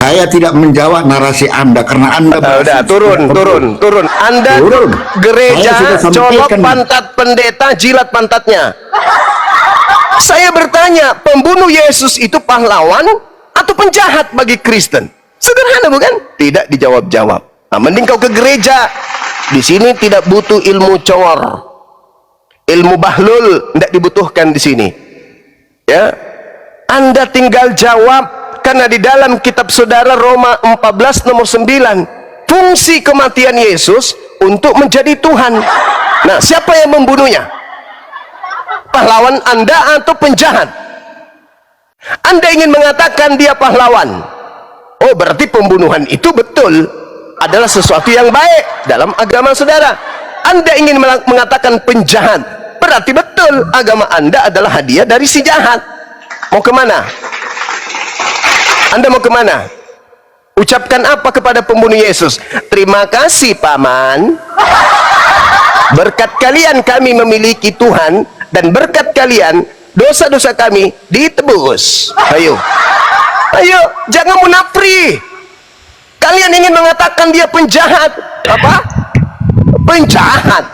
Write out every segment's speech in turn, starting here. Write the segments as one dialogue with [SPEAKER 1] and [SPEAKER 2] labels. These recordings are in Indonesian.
[SPEAKER 1] Saya tidak menjawab narasi Anda karena Anda
[SPEAKER 2] udah turun. Anda
[SPEAKER 1] turun.
[SPEAKER 2] gereja colok
[SPEAKER 1] Sampaikan.
[SPEAKER 2] pantat pendeta, jilat pantatnya. Saya bertanya, pembunuh Yesus itu pahlawan atau penjahat bagi Kristen? Sederhana bukan? Tidak dijawab-jawab. Nah, mending kau ke gereja. Di sini tidak butuh ilmu cowor, ilmu bahlul tidak dibutuhkan di sini. Ya, Anda tinggal jawab. Karena di dalam kitab saudara Roma 14 nomor 9, fungsi kematian Yesus untuk menjadi Tuhan. Nah, siapa yang membunuhnya? Pahlawan Anda atau penjahat? Anda ingin mengatakan dia pahlawan. Oh, berarti pembunuhan itu betul adalah sesuatu yang baik dalam agama saudara. Anda ingin mengatakan penjahat, berarti betul agama Anda adalah hadiah dari si jahat. Mau kemana? Anda mau kemana? Ucapkan apa kepada pembunuh Yesus? Terima kasih paman, berkat kalian kami memiliki Tuhan, dan berkat kalian dosa-dosa kami ditebus. Ayo, jangan munafri. Kalian ingin mengatakan dia penjahat. Apa? Penjahat.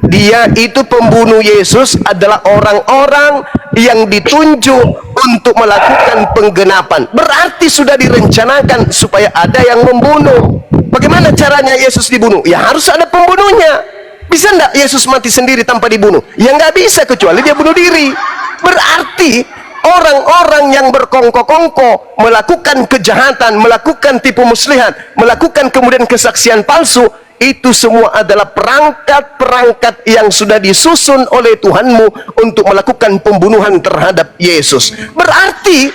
[SPEAKER 2] Dia itu pembunuh Yesus adalah orang-orang yang ditunjuk untuk melakukan penggenapan. Berarti sudah direncanakan supaya ada yang membunuh. Bagaimana caranya Yesus dibunuh? Ya harus ada pembunuhnya. Bisa enggak Yesus mati sendiri tanpa dibunuh? Ya nggak bisa, kecuali dia bunuh diri. Berarti orang-orang yang berkongko-kongko melakukan kejahatan, melakukan tipu muslihat, melakukan kemudian kesaksian palsu, itu semua adalah perangkat-perangkat yang sudah disusun oleh Tuhanmu untuk melakukan pembunuhan terhadap Yesus. Berarti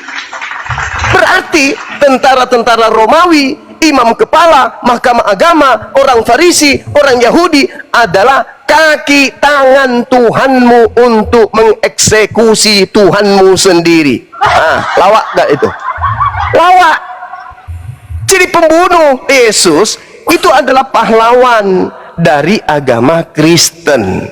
[SPEAKER 2] tentara-tentara Romawi, imam kepala, mahkamah agama, orang Farisi, orang Yahudi adalah kaki tangan Tuhanmu untuk mengeksekusi Tuhanmu sendiri. Lawak gak itu? Lawak. Jadi pembunuh Yesus itu adalah pahlawan dari agama Kristen.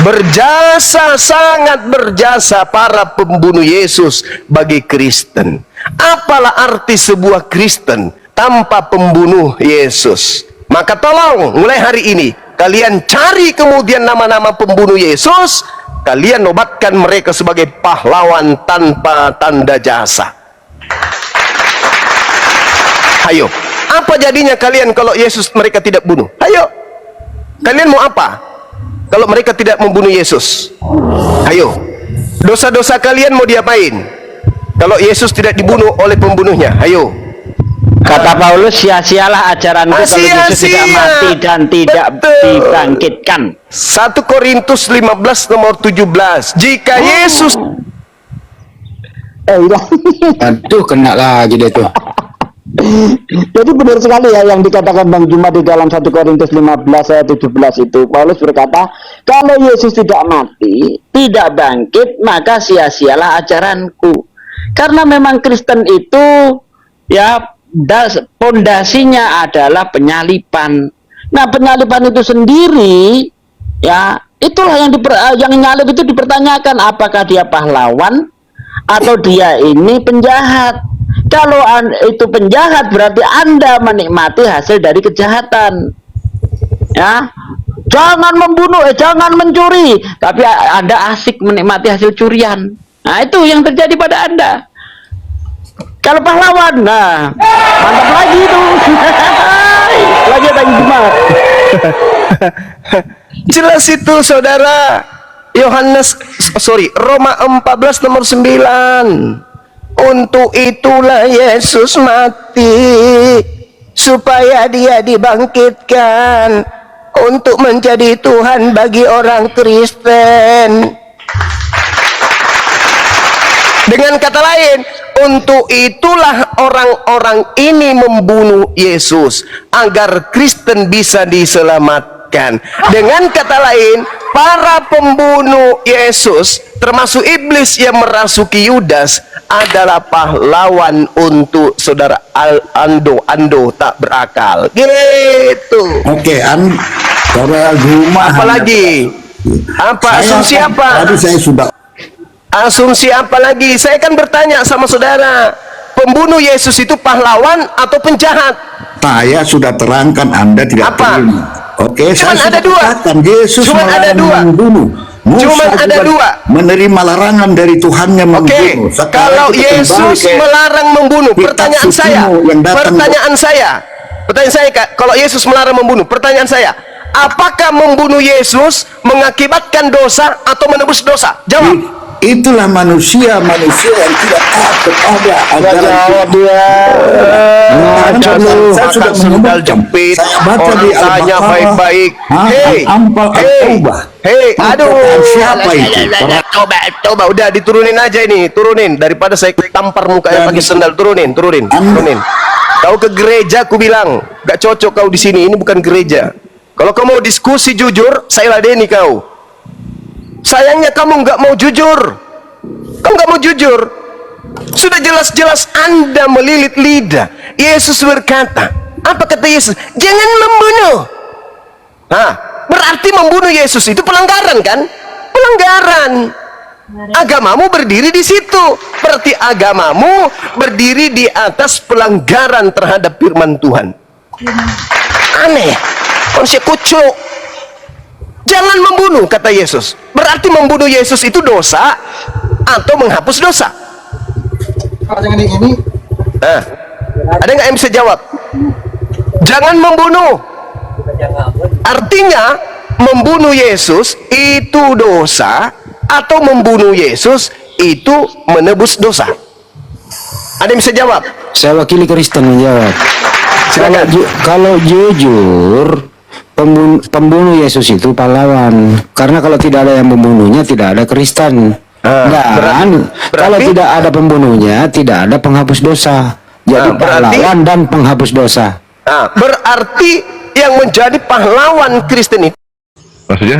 [SPEAKER 2] Berjasa, sangat berjasa para pembunuh Yesus bagi Kristen. Apalah arti sebuah Kristen tanpa pembunuh Yesus? Maka tolong mulai hari ini kalian cari kemudian nama-nama pembunuh Yesus, kalian nobatkan mereka sebagai pahlawan tanpa tanda jasa. Ayo, apa jadinya kalian kalau Yesus mereka tidak bunuh? Ayo, kalian mau apa kalau mereka tidak membunuh Yesus? Ayo, dosa-dosa kalian mau diapain kalau Yesus tidak dibunuh oleh pembunuhnya? Ayo.
[SPEAKER 3] Kata Paulus, sia-sialah ajaranku kalau Yesus tidak mati dan tidak dibangkitkan.
[SPEAKER 2] 1 Korintus 15 nomor 17. Jika Yesus
[SPEAKER 1] Aduh, kena lagi deh tuh.
[SPEAKER 3] Jadi benar sekali ya yang dikatakan Bang Juma di dalam 1 Korintus 15 ayat 17 itu. Paulus berkata, kalau Yesus tidak mati, tidak bangkit, maka sia-sialah ajaranku. Karena memang Kristen itu ya pondasinya adalah penyalipan. Nah, penyalipan itu sendiri ya itulah yang nyalip itu dipertanyakan, apakah dia pahlawan atau dia ini penjahat. Kalau itu penjahat, berarti Anda menikmati hasil dari kejahatan. Ya, jangan membunuh, jangan mencuri, tapi Anda asik menikmati hasil curian. Nah, itu yang terjadi pada Anda. Kalau pahlawan, nah mantap lagi itu. Lagi tadi Jumat.
[SPEAKER 2] jelas itu saudara. Roma 14 nomor 9. Untuk itulah Yesus mati, supaya dia dibangkitkan untuk menjadi Tuhan bagi orang Kristen. Dengan kata lain, untuk itulah orang-orang ini membunuh Yesus agar Kristen bisa diselamatkan. Dengan kata lain, para pembunuh Yesus termasuk iblis yang merasuki Yudas adalah pahlawan untuk saudara Ando tak berakal. Gitu.
[SPEAKER 1] Oke, saudara Juma.
[SPEAKER 2] Apalagi? Apa asumsi apa?
[SPEAKER 1] Tadi saya sudah.
[SPEAKER 2] Asumsi apa lagi? Saya kan bertanya sama saudara, pembunuh Yesus itu pahlawan atau penjahat?
[SPEAKER 1] Saya sudah terangkan, Anda tidak
[SPEAKER 2] Apa?
[SPEAKER 1] terima. Oke,
[SPEAKER 2] Cuman
[SPEAKER 1] saya
[SPEAKER 2] ada
[SPEAKER 1] sudah
[SPEAKER 2] dua.
[SPEAKER 1] katakan Yesus
[SPEAKER 2] Cuman ada
[SPEAKER 1] melarang
[SPEAKER 2] dua.
[SPEAKER 1] membunuh. Musa
[SPEAKER 2] Cuman ada
[SPEAKER 1] juga
[SPEAKER 2] dua.
[SPEAKER 1] menerima larangan dari Tuhannya
[SPEAKER 2] Oke,
[SPEAKER 1] membunuh.
[SPEAKER 2] kalau
[SPEAKER 1] kita kembali
[SPEAKER 2] Yesus
[SPEAKER 1] ke
[SPEAKER 2] melarang membunuh,
[SPEAKER 1] kitab
[SPEAKER 2] pertanyaan saya,
[SPEAKER 1] sucimu yang datang-
[SPEAKER 2] pertanyaan saya, Kak, kalau Yesus melarang membunuh, pertanyaan saya, apakah membunuh Yesus mengakibatkan dosa atau menebus dosa? Jawab.
[SPEAKER 1] Itulah manusia yang tidak taat kepada ajaran
[SPEAKER 3] Jawab dia.
[SPEAKER 1] Saya sudah
[SPEAKER 2] makan sendal
[SPEAKER 1] menyebutkan.
[SPEAKER 2] jempit,
[SPEAKER 1] Saya baca
[SPEAKER 2] orang
[SPEAKER 1] di
[SPEAKER 2] tanya
[SPEAKER 1] Al-Baqarah,
[SPEAKER 2] baik-baik.
[SPEAKER 1] Hei, Al-Ampal, Al-Taubah.
[SPEAKER 2] Aduh.
[SPEAKER 1] Siapa itu?
[SPEAKER 2] Coba, udah diturunin aja ini, turunin daripada saya tampar mukanya pakai sendal, turunin. Kau ke gereja, aku bilang, gak cocok kau di sini. Ini bukan gereja. Kalau kau mau diskusi jujur, saya ladeni kau. Sayangnya kamu nggak mau jujur. Kamu nggak mau jujur. Sudah jelas-jelas Anda melilit lidah. Yesus berkata, apa kata Yesus? Jangan membunuh. Nah, berarti membunuh Yesus itu pelanggaran kan? Pelanggaran. Agamamu berdiri di situ. Berarti agamamu berdiri di atas pelanggaran terhadap firman Tuhan. Aneh. Manusia kucuk. Jangan membunuh, kata Yesus. Berarti membunuh Yesus itu dosa atau menghapus dosa? Nah, ada nggak yang bisa jawab? Jangan membunuh. Artinya membunuh Yesus itu dosa atau membunuh Yesus itu menebus dosa? Ada yang bisa jawab?
[SPEAKER 4] Saya wakili Kristen menjawab.
[SPEAKER 2] Silakan.
[SPEAKER 4] Kalau jujur, pembunuh Yesus itu pahlawan. Karena kalau tidak ada yang membunuhnya, tidak ada Kristen. Dan kalau tidak ada pembunuhnya, tidak ada penghapus dosa. Jadi pahlawan dan penghapus dosa.
[SPEAKER 2] Berarti yang menjadi pahlawan Kristen itu
[SPEAKER 5] Maksudnya?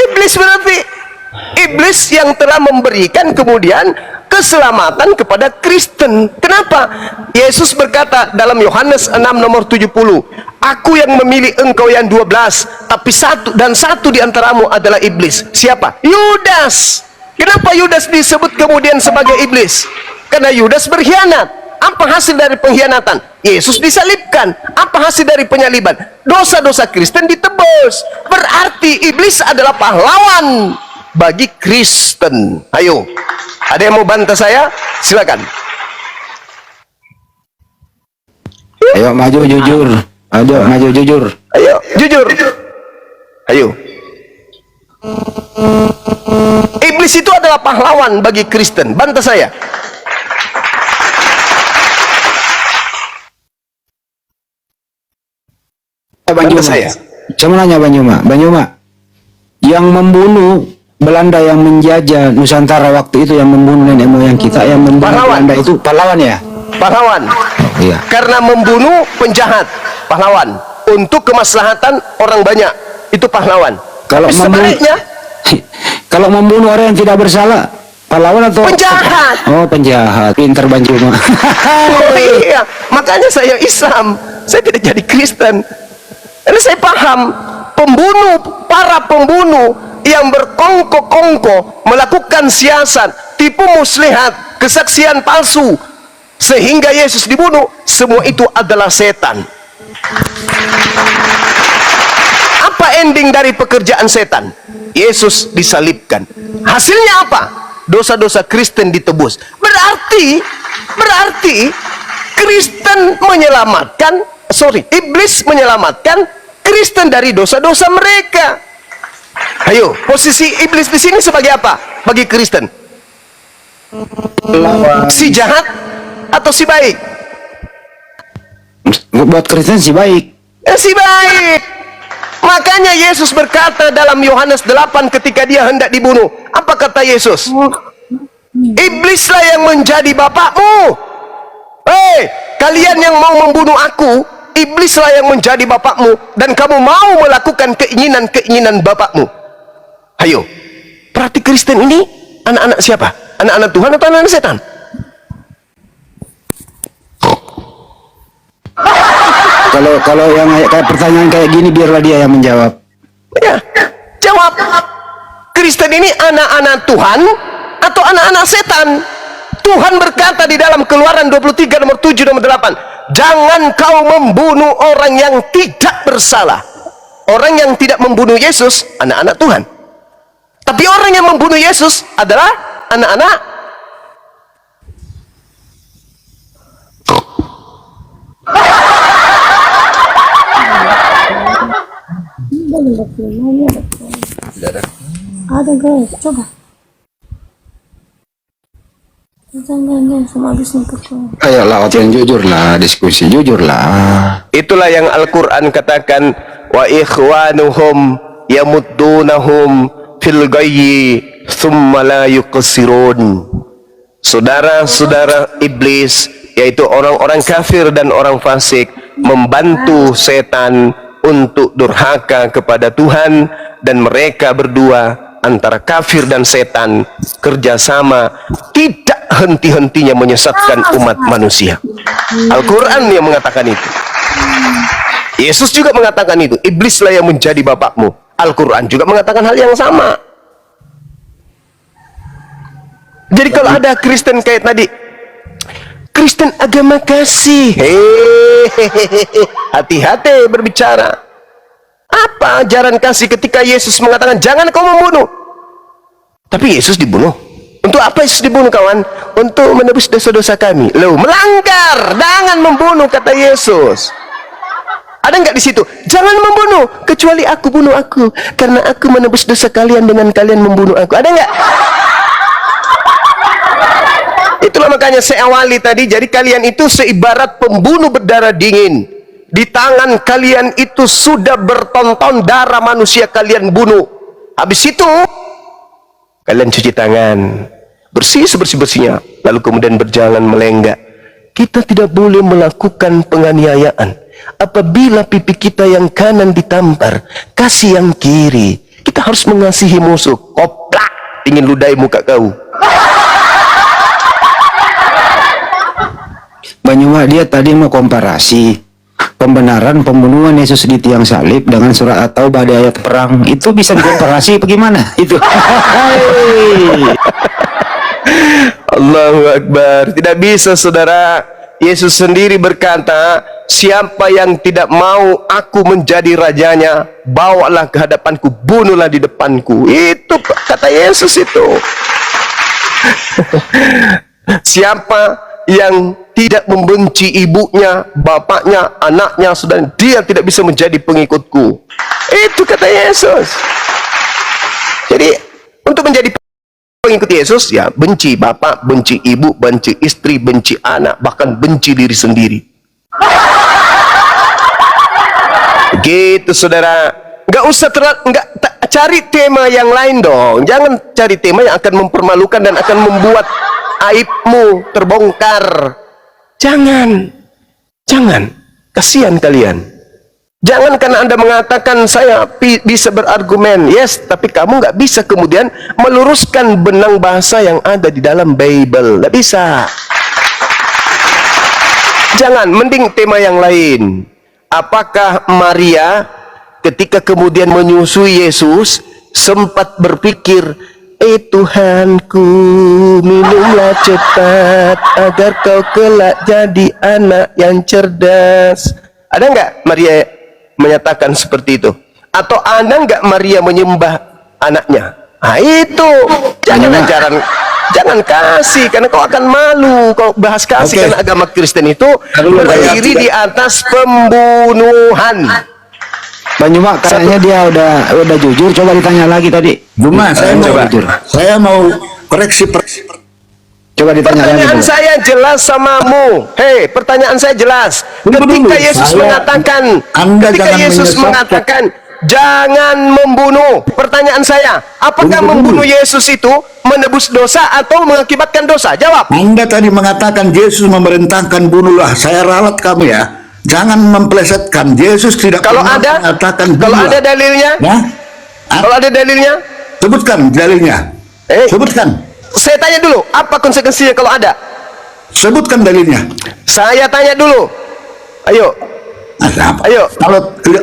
[SPEAKER 2] iblis. Berarti iblis yang telah memberikan kemudian keselamatan kepada Kristen. Kenapa? Yesus berkata dalam Yohanes 6 nomor 70, aku yang memilih engkau yang 12, tapi satu di antaramu adalah iblis. Siapa? Yudas. Kenapa Yudas disebut kemudian sebagai iblis? Karena Yudas berkhianat. Apa hasil dari pengkhianatan? Yesus disalibkan. Apa hasil dari penyaliban? Dosa-dosa Kristen ditebus. Berarti iblis adalah pahlawan bagi Kristen. Ayo, ada yang mau bantah saya? Silakan.
[SPEAKER 4] Ayo maju jujur. Ayo maju jujur.
[SPEAKER 2] Ayo, jujur. Ayo. Iblis itu adalah pahlawan bagi Kristen. Bantah saya.
[SPEAKER 4] Banyuma.
[SPEAKER 2] saya.
[SPEAKER 4] Saya mau nanya Banyuma. Yang membunuh Belanda, yang menjajah Nusantara waktu itu, yang membunuh nenek moyang kita, yang membunuh
[SPEAKER 2] Pahlawan.
[SPEAKER 4] Belanda itu pahlawan ya?
[SPEAKER 2] Pahlawan.
[SPEAKER 4] Iya.
[SPEAKER 2] Karena membunuh penjahat, pahlawan. Untuk kemaslahatan orang banyak, itu pahlawan.
[SPEAKER 4] Kalau
[SPEAKER 2] Tapi sebaliknya,
[SPEAKER 4] kalau membunuh orang yang tidak bersalah, pahlawan atau
[SPEAKER 2] penjahat.
[SPEAKER 4] Oh, penjahat. Pinter Banyuma.
[SPEAKER 2] Oh iya, makanya saya Islam. Saya tidak jadi Kristen. Karena saya paham, para pembunuh yang berkongko-kongko melakukan siasat, tipu muslihat, kesaksian palsu, sehingga Yesus dibunuh, semua itu adalah setan. Apa ending dari pekerjaan setan? Yesus disalibkan. Hasilnya apa? Dosa-dosa Kristen ditebus. Berarti Kristen iblis menyelamatkan Kristen dari dosa-dosa mereka. Ayo, posisi iblis di sini sebagai apa bagi Kristen? Si jahat atau si baik?
[SPEAKER 4] Buat Kristen sih baik.
[SPEAKER 2] Si baik. Makanya Yesus berkata dalam Yohanes 8 ketika dia hendak dibunuh. Apa kata Yesus? Iblislah yang menjadi bapakmu. Hei, kalian yang mau membunuh aku, iblislah yang menjadi bapakmu, dan kamu mau melakukan keinginan bapakmu. Ayo, berarti Kristen ini anak-anak siapa? Anak-anak Tuhan atau anak-anak setan?
[SPEAKER 4] Kalau yang kayak pertanyaan kayak gini, biarlah dia yang menjawab.
[SPEAKER 2] Ya, jawab. Kristen ini anak-anak Tuhan atau anak-anak setan? Tuhan berkata di dalam Keluaran 23 nomor 7 nomor 8, jangan kau membunuh orang yang tidak bersalah. Orang yang tidak membunuh Yesus anak-anak Tuhan, tapi orang yang membunuh Yesus adalah anak-anak
[SPEAKER 5] ada guys, coba jangan sama habis nikah.
[SPEAKER 4] Ayolah, yang jujur lah, diskusi jujur lah.
[SPEAKER 2] Itulah yang Al-Quran katakan, wa ikhwanuhum yamuddunahum fil ghayyi thumma la yuqsirun. Saudara-saudara iblis, yaitu orang-orang kafir dan orang fasik, membantu setan untuk durhaka kepada Tuhan, dan mereka berdua antara kafir dan setan kerjasama tidak henti-hentinya menyesatkan umat manusia. Al-Quran yang mengatakan itu. Yesus juga mengatakan itu. Iblislah yang menjadi bapakmu. Al-Quran juga mengatakan hal yang sama. Jadi kalau ada Kristen kayak tadi, Kristen agama kasih, hati-hati berbicara. Apa ajaran kasih ketika Yesus mengatakan jangan kau membunuh, tapi Yesus dibunuh? Untuk apa Yesus dibunuh, kawan? Untuk menebus dosa-dosa kami. Loh, melanggar, jangan membunuh, kata Yesus. Ada nggak di situ? Jangan membunuh, kecuali aku bunuh aku, karena aku menebus dosa kalian dengan kalian membunuh aku. Ada nggak? Itulah makanya saya awali tadi. Jadi kalian itu seibarat pembunuh berdarah dingin. Di tangan kalian itu sudah bertonton darah manusia kalian bunuh. Habis itu kalian cuci tangan, bersih sebersih-bersihnya, lalu kemudian berjalan melenggak. Kita tidak boleh melakukan penganiayaan. Apabila pipi kita yang kanan ditampar, kasih yang kiri. Kita harus mengasihi musuh. Koplak, ingin ludahi muka kau.
[SPEAKER 4] Banyuma dia tadi mau komparasi pembenaran pembunuhan Yesus di tiang salib dengan surat At-Taubah di ayat perang. Itu bisa dikomparasi bagaimana? Itu.
[SPEAKER 2] Allahu Akbar. Tidak bisa, saudara. Yesus sendiri berkata, siapa yang tidak mau aku menjadi rajanya, bawalah ke hadapanku, bunuhlah di depanku. Itu kata Yesus itu. Siapa yang tidak membenci ibunya, bapaknya, anaknya, saudara, dia tidak bisa menjadi pengikutku. Itu kata Yesus. Jadi untuk menjadi pengikut Yesus, ya benci bapak, benci ibu, benci istri, benci anak, bahkan benci diri sendiri. Gitu, saudara. Nggak usah cari tema yang lain dong. Jangan cari tema yang akan mempermalukan dan akan membuat aibmu terbongkar. Jangan, kasihan kalian. Jangan karena Anda mengatakan saya bisa berargumen, yes, tapi kamu nggak bisa kemudian meluruskan benang bahasa yang ada di dalam Bible. Nggak bisa. Jangan, mending tema yang lain. Apakah Maria ketika kemudian menyusui Yesus sempat berpikir, Tuhanku, minumlah cepat agar kau kelak jadi anak yang cerdas? Ada nggak Maria menyatakan seperti itu? Atau ada nggak Maria menyembah anaknya? Nah itu, jangan kasih, karena kau akan malu. Kau bahas kasih, karena agama Kristen itu berdiri di atas pembunuhan.
[SPEAKER 4] Banyuma kayaknya dia udah jujur. Coba ditanya lagi tadi.
[SPEAKER 1] Juma, saya mau koreksi.
[SPEAKER 4] Coba ditanya lagi.
[SPEAKER 2] Pertanyaan saya jelas samamu. Hei, pertanyaan saya jelas. Ketika Yesus mengatakan, jangan membunuh. Pertanyaan saya, apakah membunuh Yesus itu menebus dosa atau mengakibatkan dosa? Jawab.
[SPEAKER 1] Anda tadi mengatakan Yesus memerintahkan bunuhlah. Saya ralat kamu ya. Jangan memplesetkan. Yesus tidak
[SPEAKER 2] kalau
[SPEAKER 1] pernah
[SPEAKER 2] ada,
[SPEAKER 1] mengatakan bunuhlah.
[SPEAKER 2] Kalau ada dalilnya,
[SPEAKER 1] ya?
[SPEAKER 2] Kalau ada dalilnya,
[SPEAKER 1] sebutkan dalilnya. Sebutkan.
[SPEAKER 2] Saya tanya dulu, apa konsekuensinya kalau ada?
[SPEAKER 1] Sebutkan dalilnya.
[SPEAKER 2] Saya tanya dulu. Ayo. Ayo.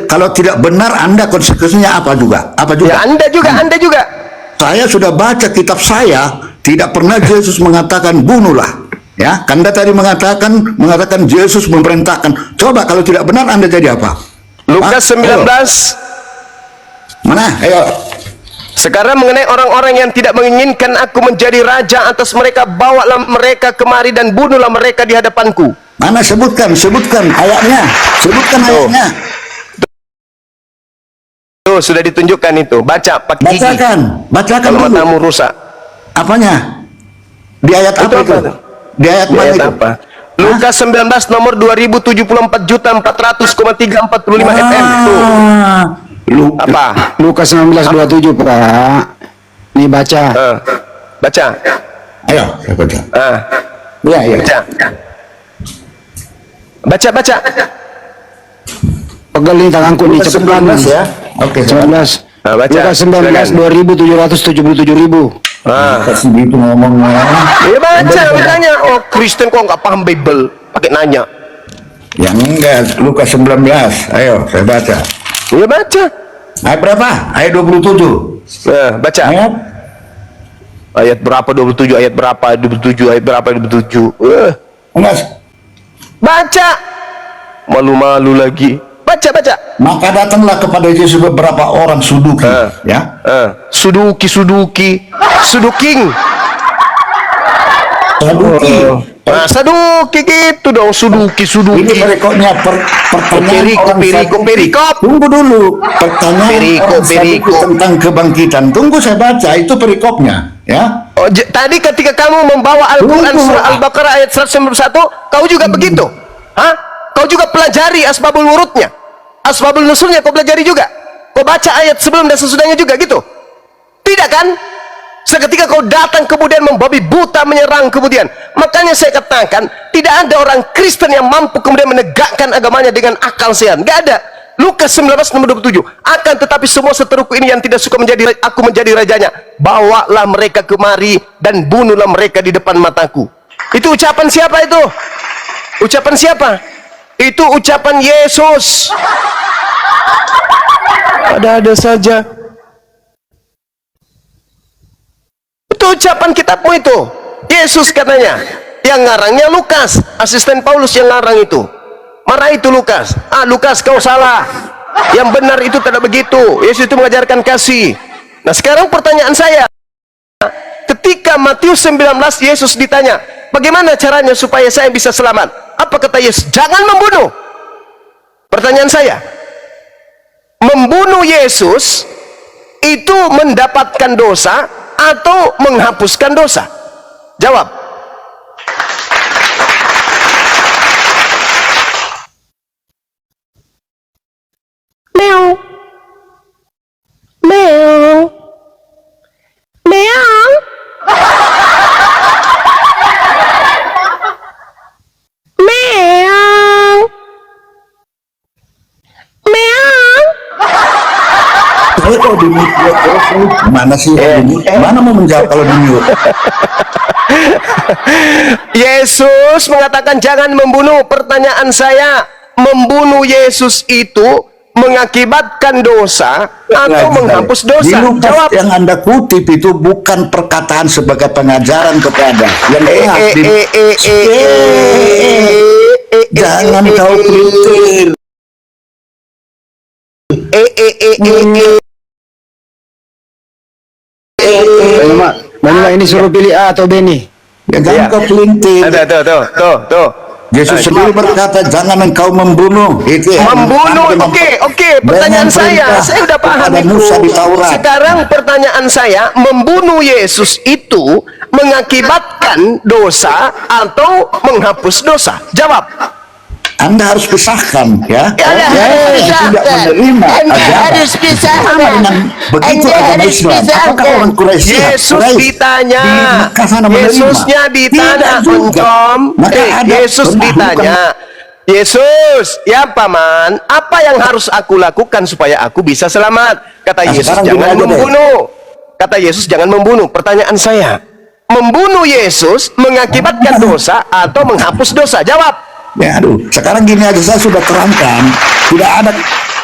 [SPEAKER 1] Kalau tidak benar, Anda konsekuensinya apa juga? Apa juga?
[SPEAKER 2] Ya, Anda juga.
[SPEAKER 1] Saya sudah baca kitab saya Tidak pernah Yesus mengatakan bunuhlah. Ya, Anda tadi mengatakan Yesus memerintahkan. Coba kalau tidak benar Anda jadi apa?
[SPEAKER 2] Lukas 19.
[SPEAKER 1] Mana? Ayo.
[SPEAKER 2] Sekarang mengenai orang-orang yang tidak menginginkan aku menjadi raja atas mereka, bawalah mereka kemari dan bunuhlah mereka di hadapanku.
[SPEAKER 1] Mana sebutkan ayatnya. Sebutkan ayatnya.
[SPEAKER 2] Tuh, sudah ditunjukkan itu. Baca pakai gigi.
[SPEAKER 1] Bacakan
[SPEAKER 2] Kalau
[SPEAKER 1] dulu.
[SPEAKER 2] matamu rusak.
[SPEAKER 1] Apanya? Di ayat apa itu? Di ayat
[SPEAKER 2] Di
[SPEAKER 1] mana
[SPEAKER 2] ayat
[SPEAKER 1] itu?
[SPEAKER 2] apa? Lukas 19 nomor 2074.400,345 FM. Tuh. Apa?
[SPEAKER 4] Lukas 19:27, Pak. Nih baca.
[SPEAKER 2] Baca.
[SPEAKER 1] Ayo, saya baca. Ya.
[SPEAKER 2] Baca.
[SPEAKER 4] Pegel nih tanganku nih, cepet banget
[SPEAKER 1] ya. Oke,
[SPEAKER 4] 19.
[SPEAKER 2] Baca.
[SPEAKER 4] Lukas 19 2.777.000.
[SPEAKER 1] Kasih gitu ngomongnya.
[SPEAKER 2] Ya baca, makanya. Oh, Kristen kok nggak paham Bible, pakai nanya.
[SPEAKER 1] Yang enggak, Lukas 19. Ayo, saya baca.
[SPEAKER 2] Ya baca.
[SPEAKER 1] Ayat berapa? Ayat 27.
[SPEAKER 2] Baca. Ayat berapa 27, ayat berapa 27, ayat berapa 27.
[SPEAKER 1] Enggak.
[SPEAKER 2] Baca. Malu-malu lagi. Baca.
[SPEAKER 1] Maka datanglah kepada Yesus beberapa orang Saduki, ya.
[SPEAKER 2] Suduking. Saduki gitu dong, Suduki.
[SPEAKER 1] Ini perikopnya pertanyaan
[SPEAKER 2] Perikop.
[SPEAKER 1] Tunggu dulu. Pertanyaan
[SPEAKER 2] Perikop.
[SPEAKER 1] tentang kebangkitan. Tunggu saya baca, itu perikopnya, ya.
[SPEAKER 2] Oh, tadi ketika kamu membawa Al-Quran surah Al-Baqarah ayat 191, kau juga begitu? Hah? Kau juga pelajari asbabul wurudnya, asbabul nusulnya kau pelajari juga? Kau baca ayat sebelum dan sesudahnya juga gitu? Tidak kan? Seketika kau datang kemudian membabi buta menyerang kemudian. Makanya saya katakan tidak ada orang Kristen yang mampu kemudian menegakkan agamanya dengan akal sehat. Gak ada. Lukas 19 nomor 27. Akan tetapi semua seteruku ini yang tidak suka aku menjadi rajanya, bawalah mereka kemari dan bunuhlah mereka di depan mataku. Itu ucapan siapa itu? Ucapan siapa? Itu ucapan Yesus. Ada saja. Itu ucapan kitabmu itu. Yesus katanya. Yang ngarangnya Lukas, asisten Paulus yang ngarang itu. Marah itu Lukas. Lukas kau salah. Yang benar itu tidak begitu. Yesus itu mengajarkan kasih. Nah sekarang pertanyaan saya. Ketika Matius 19 Yesus ditanya, bagaimana caranya supaya saya bisa selamat? Apa kata Yesus? Jangan membunuh. Pertanyaan saya. Membunuh Yesus itu mendapatkan dosa atau menghapuskan dosa? Jawab. Meow. Meow. Meow. Meow. Meow.
[SPEAKER 1] Saya kalau di mute terus nih, mana sih mana mau menjawab kalau di mute?
[SPEAKER 2] Yesus mengatakan jangan membunuh. Pertanyaan saya, membunuh Yesus itu mengakibatkan dosa atau menghapus dosa?
[SPEAKER 1] Di Lukas
[SPEAKER 2] Jawab.
[SPEAKER 1] yang Anda kutip itu bukan perkataan sebagai pengajaran kepada yang jangan kau pelintir.
[SPEAKER 4] Bagaimana ini suruh pilih A atau B nih?
[SPEAKER 1] Ya, jangan kau pelintir.
[SPEAKER 2] Tuh.
[SPEAKER 1] Yesus sendiri berkata jangan engkau membunuh. Itu
[SPEAKER 2] Membunuh, oke. Pertanyaan saya udah paham itu.
[SPEAKER 1] Musa di Taurat.
[SPEAKER 2] Sekarang pertanyaan saya, membunuh Yesus itu mengakibatkan dosa atau menghapus dosa? Jawab.
[SPEAKER 1] Anda harus pisahkan, ya.
[SPEAKER 2] Anda
[SPEAKER 1] harus menerima
[SPEAKER 2] harus pisahkan.
[SPEAKER 1] Begitu agama Islam. Apakah orang Quraisy?
[SPEAKER 2] Yesus ditanya. Yesusnya ditanya, Yesus ditanya. Yesus, ya paman, apa yang harus aku lakukan supaya aku bisa selamat? Kata Yesus, jangan membunuh. Kata Yesus, jangan membunuh. Pertanyaan saya, membunuh Yesus mengakibatkan dosa atau menghapus dosa? Jawab.
[SPEAKER 1] Ya, aduh. Sekarang gini aja, saya sudah terangkan, tidak ada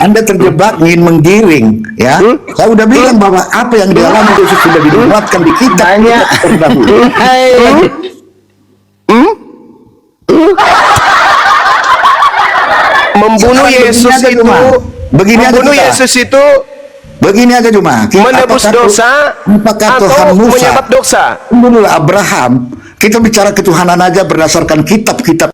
[SPEAKER 1] Anda terjebak ingin menggiring, ya. Saya udah bilang bahwa apa yang dialami Yesus sudah dimuatkan di kitab
[SPEAKER 4] Banyak.
[SPEAKER 1] terdahulu.
[SPEAKER 2] Membunuh
[SPEAKER 1] Sekarang
[SPEAKER 2] Yesus
[SPEAKER 1] begini aja,
[SPEAKER 2] itu,
[SPEAKER 1] Cuma. Begini aja
[SPEAKER 2] membunuh
[SPEAKER 1] kita.
[SPEAKER 2] Yesus itu
[SPEAKER 1] Begini aja cuma.
[SPEAKER 2] menebus dosa
[SPEAKER 1] apakah
[SPEAKER 2] atau
[SPEAKER 1] Tuhan Musa
[SPEAKER 2] menyebab dosa?
[SPEAKER 1] membunuh Abraham? Kita bicara ketuhanan aja berdasarkan kitab-kitab.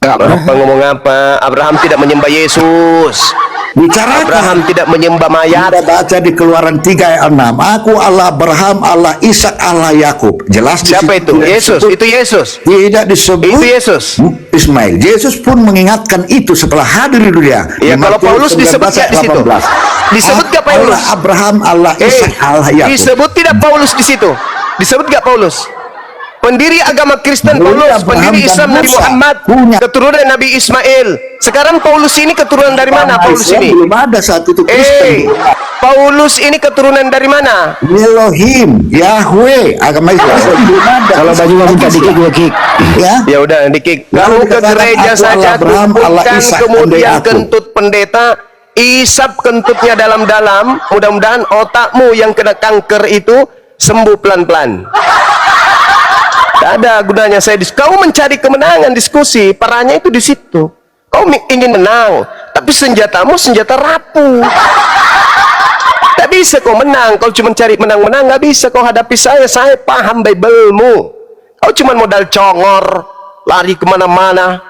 [SPEAKER 2] Apa ngomong apa? Abraham tidak menyembah Yesus.
[SPEAKER 1] Bicara
[SPEAKER 2] Abraham tidak menyembah mayat.
[SPEAKER 1] Kita baca di Keluaran 3 ayat 6. Aku Allah Abraham, Allah Ishak, Allah Yakub. Jelas di
[SPEAKER 2] Siapa
[SPEAKER 1] situ
[SPEAKER 2] itu?
[SPEAKER 1] tidak
[SPEAKER 2] Yesus.
[SPEAKER 1] disebut-
[SPEAKER 2] Itu Yesus.
[SPEAKER 1] Tidak disebut
[SPEAKER 2] Itu Yesus.
[SPEAKER 1] Ismail. Yesus pun mengingatkan itu setelah hadir di dunia.
[SPEAKER 2] Ya,
[SPEAKER 1] Di
[SPEAKER 2] kalau
[SPEAKER 1] Matius
[SPEAKER 2] Paulus disebut
[SPEAKER 1] 19
[SPEAKER 2] nggak di situ?
[SPEAKER 1] 18.
[SPEAKER 2] Disebut nggak Paulus?
[SPEAKER 1] Allah Abraham, Allah Ishak, Allah Yakub.
[SPEAKER 2] Disebut tidak Paulus di situ? Disebut nggak Paulus? Pendiri agama Kristen
[SPEAKER 1] Pendiri
[SPEAKER 2] Paulus,
[SPEAKER 1] Abraham
[SPEAKER 2] pendiri
[SPEAKER 1] dan
[SPEAKER 2] Islam Nabi
[SPEAKER 1] Musa
[SPEAKER 2] Muhammad,
[SPEAKER 1] punya.
[SPEAKER 2] keturunan Nabi Ismail. Sekarang Paulus ini keturunan dari mana? Paulus
[SPEAKER 1] Islam
[SPEAKER 2] ini?
[SPEAKER 1] belum ada saat itu Kristen.
[SPEAKER 2] Paulus ini keturunan dari mana?
[SPEAKER 1] Elohim, Yahweh, agama Islam belum ada.
[SPEAKER 4] Kalau baju mau minta dikik gue kick.
[SPEAKER 1] Ya.
[SPEAKER 2] Ya udah dikik.
[SPEAKER 1] Lalu
[SPEAKER 2] Kamu ke
[SPEAKER 1] dikatakan,
[SPEAKER 2] gereja
[SPEAKER 1] aku
[SPEAKER 2] saja,
[SPEAKER 1] Allah Abraham, Allah
[SPEAKER 2] kumpulkan,
[SPEAKER 1] Ishak,
[SPEAKER 2] kemudian
[SPEAKER 1] andai aku.
[SPEAKER 2] kentut pendeta, isap kentutnya dalam-dalam. Mudah-mudahan otakmu yang kena kanker itu sembuh pelan-pelan. Tak ada gunanya saya kau mencari kemenangan diskusi, parahnya itu di situ. Kau ingin menang, tapi senjatamu senjata rapuh. Tak bisa kau menang. Kau cuma cari menang-menang, nggak bisa kau hadapi saya. Saya paham Biblemu. Kau cuma modal congor, lari kemana-mana.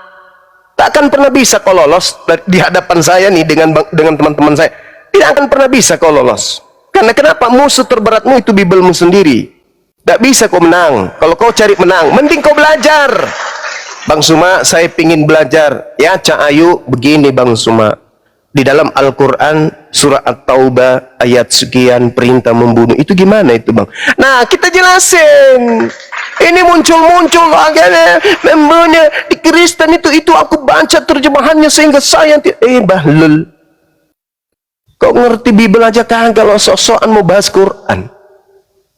[SPEAKER 2] Takkan pernah bisa kau lolos di hadapan saya nih dengan teman-teman saya. Tidak akan pernah bisa kau lolos. Karena kenapa? Musuh terberatmu itu Biblemu sendiri. Tak bisa kau menang. Kalau kau cari menang, mending kau belajar. Bang Suma, saya pingin belajar. Ya, Cak Ayu, begini Bang Suma. Di dalam Al-Quran, surah At-Taubah, ayat sekian, perintah membunuh. Itu gimana itu Bang? Nah, kita jelasin. Ini muncul-muncul agaknya membunuh di Kristen itu aku baca terjemahannya sehingga saya bahlul. Kau ngerti Bibel aja kan kalau sok-sokan mau bahas Quran.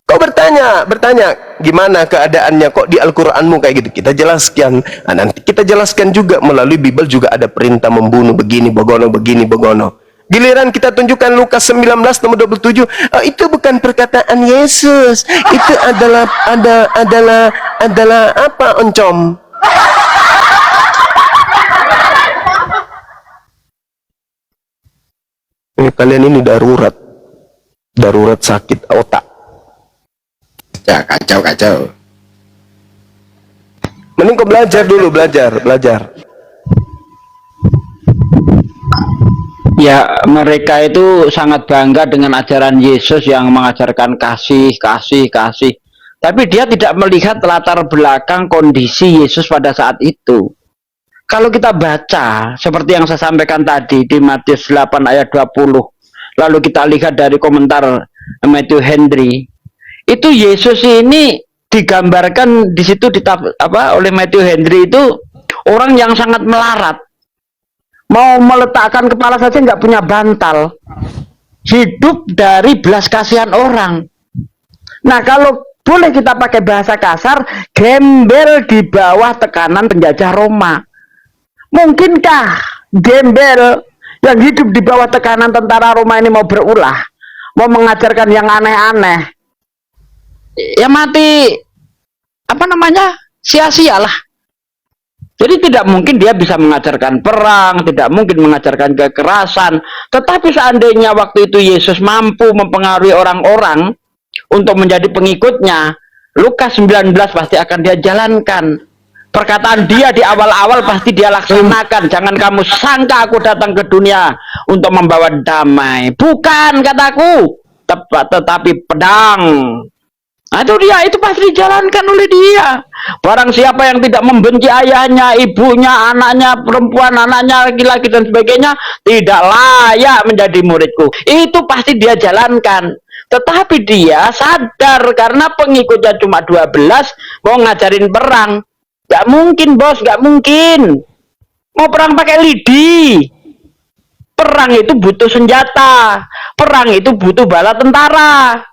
[SPEAKER 2] Kau bertanya, gimana keadaannya kok di Al-Quranmu kayak gitu? Kita jelaskan. Nah, nanti kita jelaskan juga melalui Bible juga ada perintah membunuh begini, begono, begini, begono. Giliran kita tunjukkan Lukas 19 nomor 27, itu bukan perkataan Yesus. Itu adalah apa oncom? Kalian ini darurat sakit otak.
[SPEAKER 4] Ya, kacau.
[SPEAKER 2] Mending kau belajar dulu, belajar.
[SPEAKER 3] Ya, mereka itu sangat bangga dengan ajaran Yesus yang mengajarkan kasih. Tapi dia tidak melihat latar belakang kondisi Yesus pada saat itu. Kalau kita baca, seperti yang saya sampaikan tadi di Matius 8 ayat 20, lalu kita lihat dari komentar Matthew Henry, itu Yesus ini digambarkan di situ oleh Matthew Henry itu orang yang sangat melarat. Mau meletakkan kepala saja nggak punya bantal. Hidup dari belas kasihan orang. Nah, kalau boleh kita pakai bahasa kasar, gembel di bawah tekanan penjajah Roma. Mungkinkah gembel yang hidup di bawah tekanan tentara Roma ini mau berulah, mau mengajarkan yang aneh-aneh? Ya mati, sia-sialah. Jadi tidak mungkin dia bisa mengajarkan perang, tidak mungkin mengajarkan kekerasan. Tetapi seandainya waktu itu Yesus mampu mempengaruhi orang-orang untuk menjadi pengikutnya, Lukas 19 pasti akan dia jalankan. Perkataan dia di awal-awal pasti dia laksanakan. Jangan kamu sangka aku datang ke dunia untuk membawa damai. Bukan, kataku, tetapi pedang. Nah, itu dia, itu pasti dijalankan oleh dia. Barang siapa yang tidak membenci ayahnya, ibunya, anaknya, perempuan, anaknya, laki-laki dan sebagainya, tidak layak menjadi muridku. Itu pasti dia jalankan. Tetapi dia sadar karena pengikutnya cuma 12 mau ngajarin perang. Gak mungkin bos, gak mungkin. Mau perang pakai lidi. Perang itu butuh senjata. Perang itu butuh bala tentara.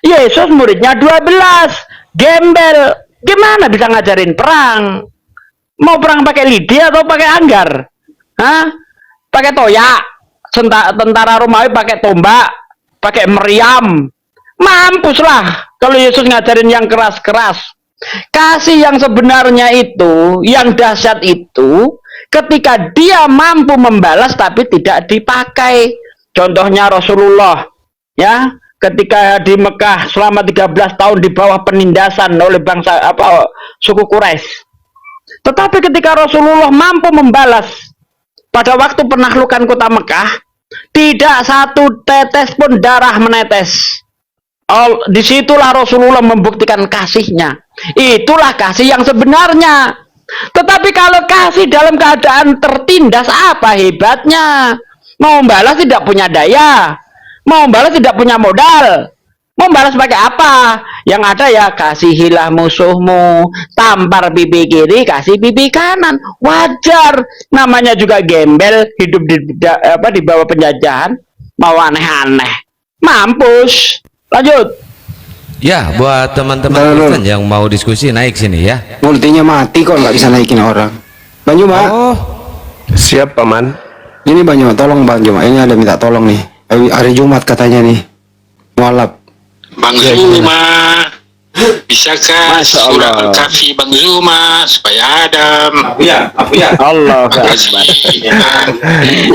[SPEAKER 3] Yesus muridnya 12, gembel. Gimana bisa ngajarin perang? Mau perang pakai lidi atau pakai anggar? Hah? Pakai toyak? tentara Romawi pakai tombak, pakai meriam. Mampuslah kalau Yesus ngajarin yang keras-keras. Kasih yang sebenarnya itu, yang dahsyat itu, ketika dia mampu membalas tapi tidak dipakai. Contohnya Rasulullah, ya, ketika di Mekah selama 13 tahun di bawah penindasan oleh bangsa suku Quraisy. Tetapi ketika Rasulullah mampu membalas pada waktu penaklukan kota Mekah, tidak satu tetes pun darah menetes. Disitulah Rasulullah membuktikan kasihnya. Itulah kasih yang sebenarnya. Tetapi kalau kasih dalam keadaan tertindas, apa hebatnya? Mau balas tidak punya daya, mau balas tidak punya modal. Mau balas pakai apa? Yang ada ya kasihilah musuhmu, tampar pipi kiri, kasih pipi kanan. Wajar, namanya juga gembel, hidup di bawah penjajahan, mau aneh-aneh. Mampus. Lanjut.
[SPEAKER 6] Ya, buat teman-teman Kristen yang mau diskusi naik sini ya.
[SPEAKER 4] Multinya mati kok nggak bisa naikin orang. Bang Juma.
[SPEAKER 6] Oh,
[SPEAKER 2] Siap, Paman.
[SPEAKER 4] Ini Bang Juma, tolong Bang Juma. Ini ada minta tolong nih. Hari Jumat katanya nih. Mualaf.
[SPEAKER 7] Bang Zuma, bisakah surah Al-Kahfi Bang Zuma supaya Adam?
[SPEAKER 3] Allah Akbar.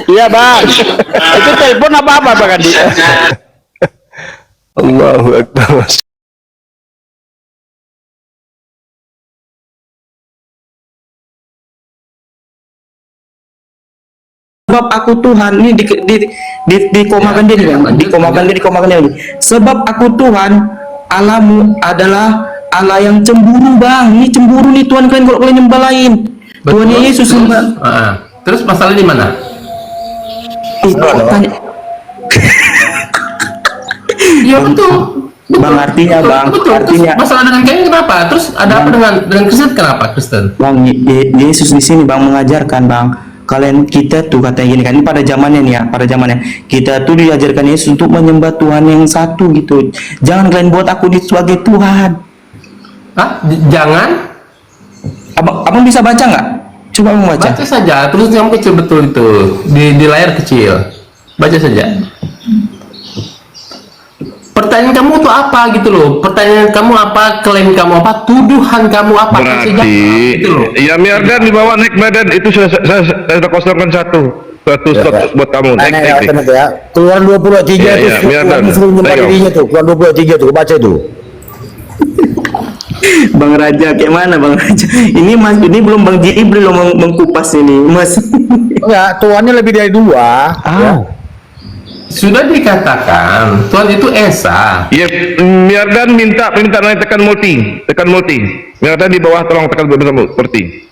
[SPEAKER 3] Iya Bang. Itu telepon apa Bang Andi?
[SPEAKER 2] Allahu Akbar.
[SPEAKER 8] Sebab aku Tuhan ini dikomakan dia nih Bang. Dikomakan dia nih. Sebab aku Tuhan, Allahmu adalah Allah yang cemburu Bang. Ini cemburu nih Tuhan kalian kalau kalian nyembah lain. Tuhan Yesus nyembah.
[SPEAKER 6] terus masalah di mana?
[SPEAKER 8] Tanya.
[SPEAKER 6] Ya betul.
[SPEAKER 8] Bang artinya Bang,
[SPEAKER 6] Betul.
[SPEAKER 8] artinya
[SPEAKER 6] Terus masalah dengan kalian kenapa? Terus ada apa dengan Kristen? Kenapa Kristen?
[SPEAKER 8] Bang, Yesus di sini Bang mengajarkan Bang, kalian kita tuh katanya gini kan, ini pada zamannya nih ya, pada zamannya kita tuh diajarkan Yesus untuk menyembah Tuhan yang satu gitu. Jangan kalian buat aku sebagai Tuhan.
[SPEAKER 6] Hah? Jangan.
[SPEAKER 8] Abang bisa baca nggak? Coba abang baca.
[SPEAKER 6] Baca saja. Terus yang kecil betul itu di layar kecil. Baca saja. Pertanyaan kamu tuh apa gitu loh? Pertanyaan kamu apa? Klaim kamu apa? Tuduhan kamu apa?
[SPEAKER 9] Berarti
[SPEAKER 6] gitu loh.
[SPEAKER 9] ya Miardan dibawa naik badan itu saya sudah kosongkan satu slot buat kamu naik
[SPEAKER 10] ya. Keluaran 23
[SPEAKER 9] Iya,
[SPEAKER 10] itu
[SPEAKER 9] iya, biarkan.
[SPEAKER 10] suruh nyembah
[SPEAKER 9] Ayo.
[SPEAKER 10] dirinya tuh. Keluaran 23 tuh, baca itu.
[SPEAKER 8] Bang Raja kayak mana Bang Raja? Ini Mas, ini belum Bang Jiri belum mengkupas ini Mas.
[SPEAKER 10] Enggak, Tuhannya lebih dari dua. Ya.
[SPEAKER 6] Sudah dikatakan Tuhan itu Esa.
[SPEAKER 9] ya Miardan minta naik tekan multi Miardan di bawah tolong tekan multi.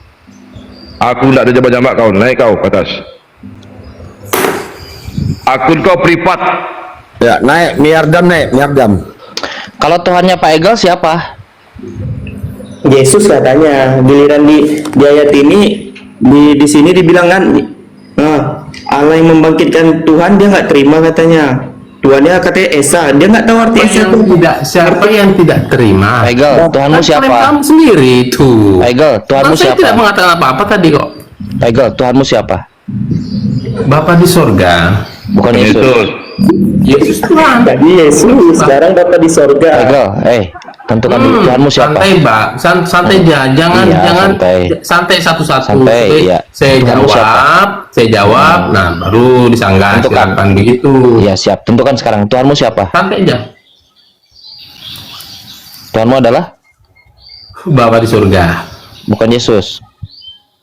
[SPEAKER 9] Aku tidak ada jabat-jabat kau, naik kau ke atas. Akun kau privat.
[SPEAKER 10] Ya, naik Miardam.
[SPEAKER 11] Kalau Tuhannya Pak Egel siapa?
[SPEAKER 8] Yesus katanya, giliran di ayat ini di sini dibilang kan, Allah yang membangkitkan Tuhan dia nggak terima katanya. Tuhannya katanya Esa, dia nggak tahu arti Esa itu.
[SPEAKER 6] Siapa yang tidak terima?
[SPEAKER 11] Pak Egel, Tuhanmu siapa?
[SPEAKER 6] Kamu sendiri itu.
[SPEAKER 11] Pak Egel, Tuhanmu
[SPEAKER 6] Saya
[SPEAKER 11] siapa?
[SPEAKER 6] tidak mengatakan apa-apa tadi kok.
[SPEAKER 11] Pak Egel, Tuhanmu siapa?
[SPEAKER 6] Bapa di sorga.
[SPEAKER 11] Bukan Yesus.
[SPEAKER 6] Yesus Tuhan.
[SPEAKER 8] Jadi Yesus sekarang dapat di
[SPEAKER 11] Pak
[SPEAKER 8] sorga.
[SPEAKER 11] Egel, tentukan dulu Tuhanmu siapa?
[SPEAKER 6] Santai, Mbak. Santai aja. Jangan
[SPEAKER 11] Iya,
[SPEAKER 6] santai satu-satu.
[SPEAKER 11] Santai, iya.
[SPEAKER 6] Saya
[SPEAKER 11] Tuhanmu
[SPEAKER 6] jawab. Nah, baru disanggah.
[SPEAKER 11] Tentukan.
[SPEAKER 6] Silakan begitu.
[SPEAKER 11] Iya, siap. Tentukan sekarang Tuhanmu siapa?
[SPEAKER 6] Santai aja.
[SPEAKER 11] Tuhanmu adalah
[SPEAKER 6] Bapa di surga.
[SPEAKER 11] bukan Yesus.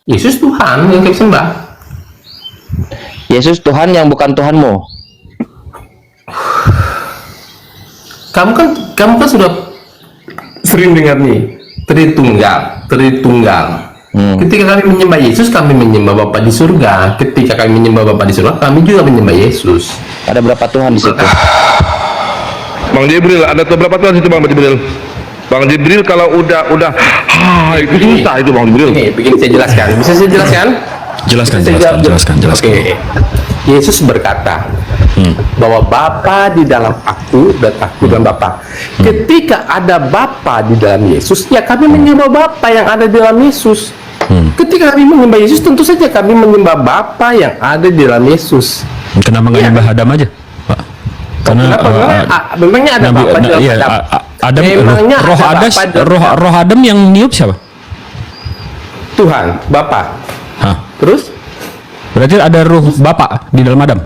[SPEAKER 6] Yesus Tuhan yang kita sembah.
[SPEAKER 11] Yesus Tuhan yang bukan Tuhanmu.
[SPEAKER 6] Kamu kan sudah sering dengar nih Tritunggal. Ketika kami menyembah Yesus, kami menyembah Bapa di surga. Ketika kami menyembah Bapa di surga, kami juga menyembah Yesus.
[SPEAKER 11] Ada berapa Tuhan di situ?
[SPEAKER 9] Bang Jibril, ada berapa Tuhan situ Bang Jibril? Bang Jibril kalau udah itu susah itu Bang Jibril.
[SPEAKER 6] Ini begini saya jelaskan. Bisa saya jelaskan?
[SPEAKER 9] Jelaskan.
[SPEAKER 6] Oke. Yesus berkata bahwa Bapa di dalam aku dan aku dalam Bapa. Ketika ada Bapa di dalam Yesus, ya kami menyembah Bapa yang ada di dalam Yesus. Ketika kami menyembah Yesus, tentu saja kami menyembah Bapa yang ada di dalam Yesus.
[SPEAKER 12] Kenapa nggak nyembah Adam aja, Pak? Karena
[SPEAKER 6] memangnya ada Bapak di dalam
[SPEAKER 12] iya,
[SPEAKER 6] Adam?
[SPEAKER 12] Adam,
[SPEAKER 6] Memangnya
[SPEAKER 12] roh
[SPEAKER 6] ada
[SPEAKER 12] Adam,
[SPEAKER 6] Bapak di dalam
[SPEAKER 12] roh Adam yang niup siapa?
[SPEAKER 6] Tuhan, Bapak.
[SPEAKER 12] Hah?
[SPEAKER 6] Terus?
[SPEAKER 12] Berarti ada roh Bapak di dalam Adam?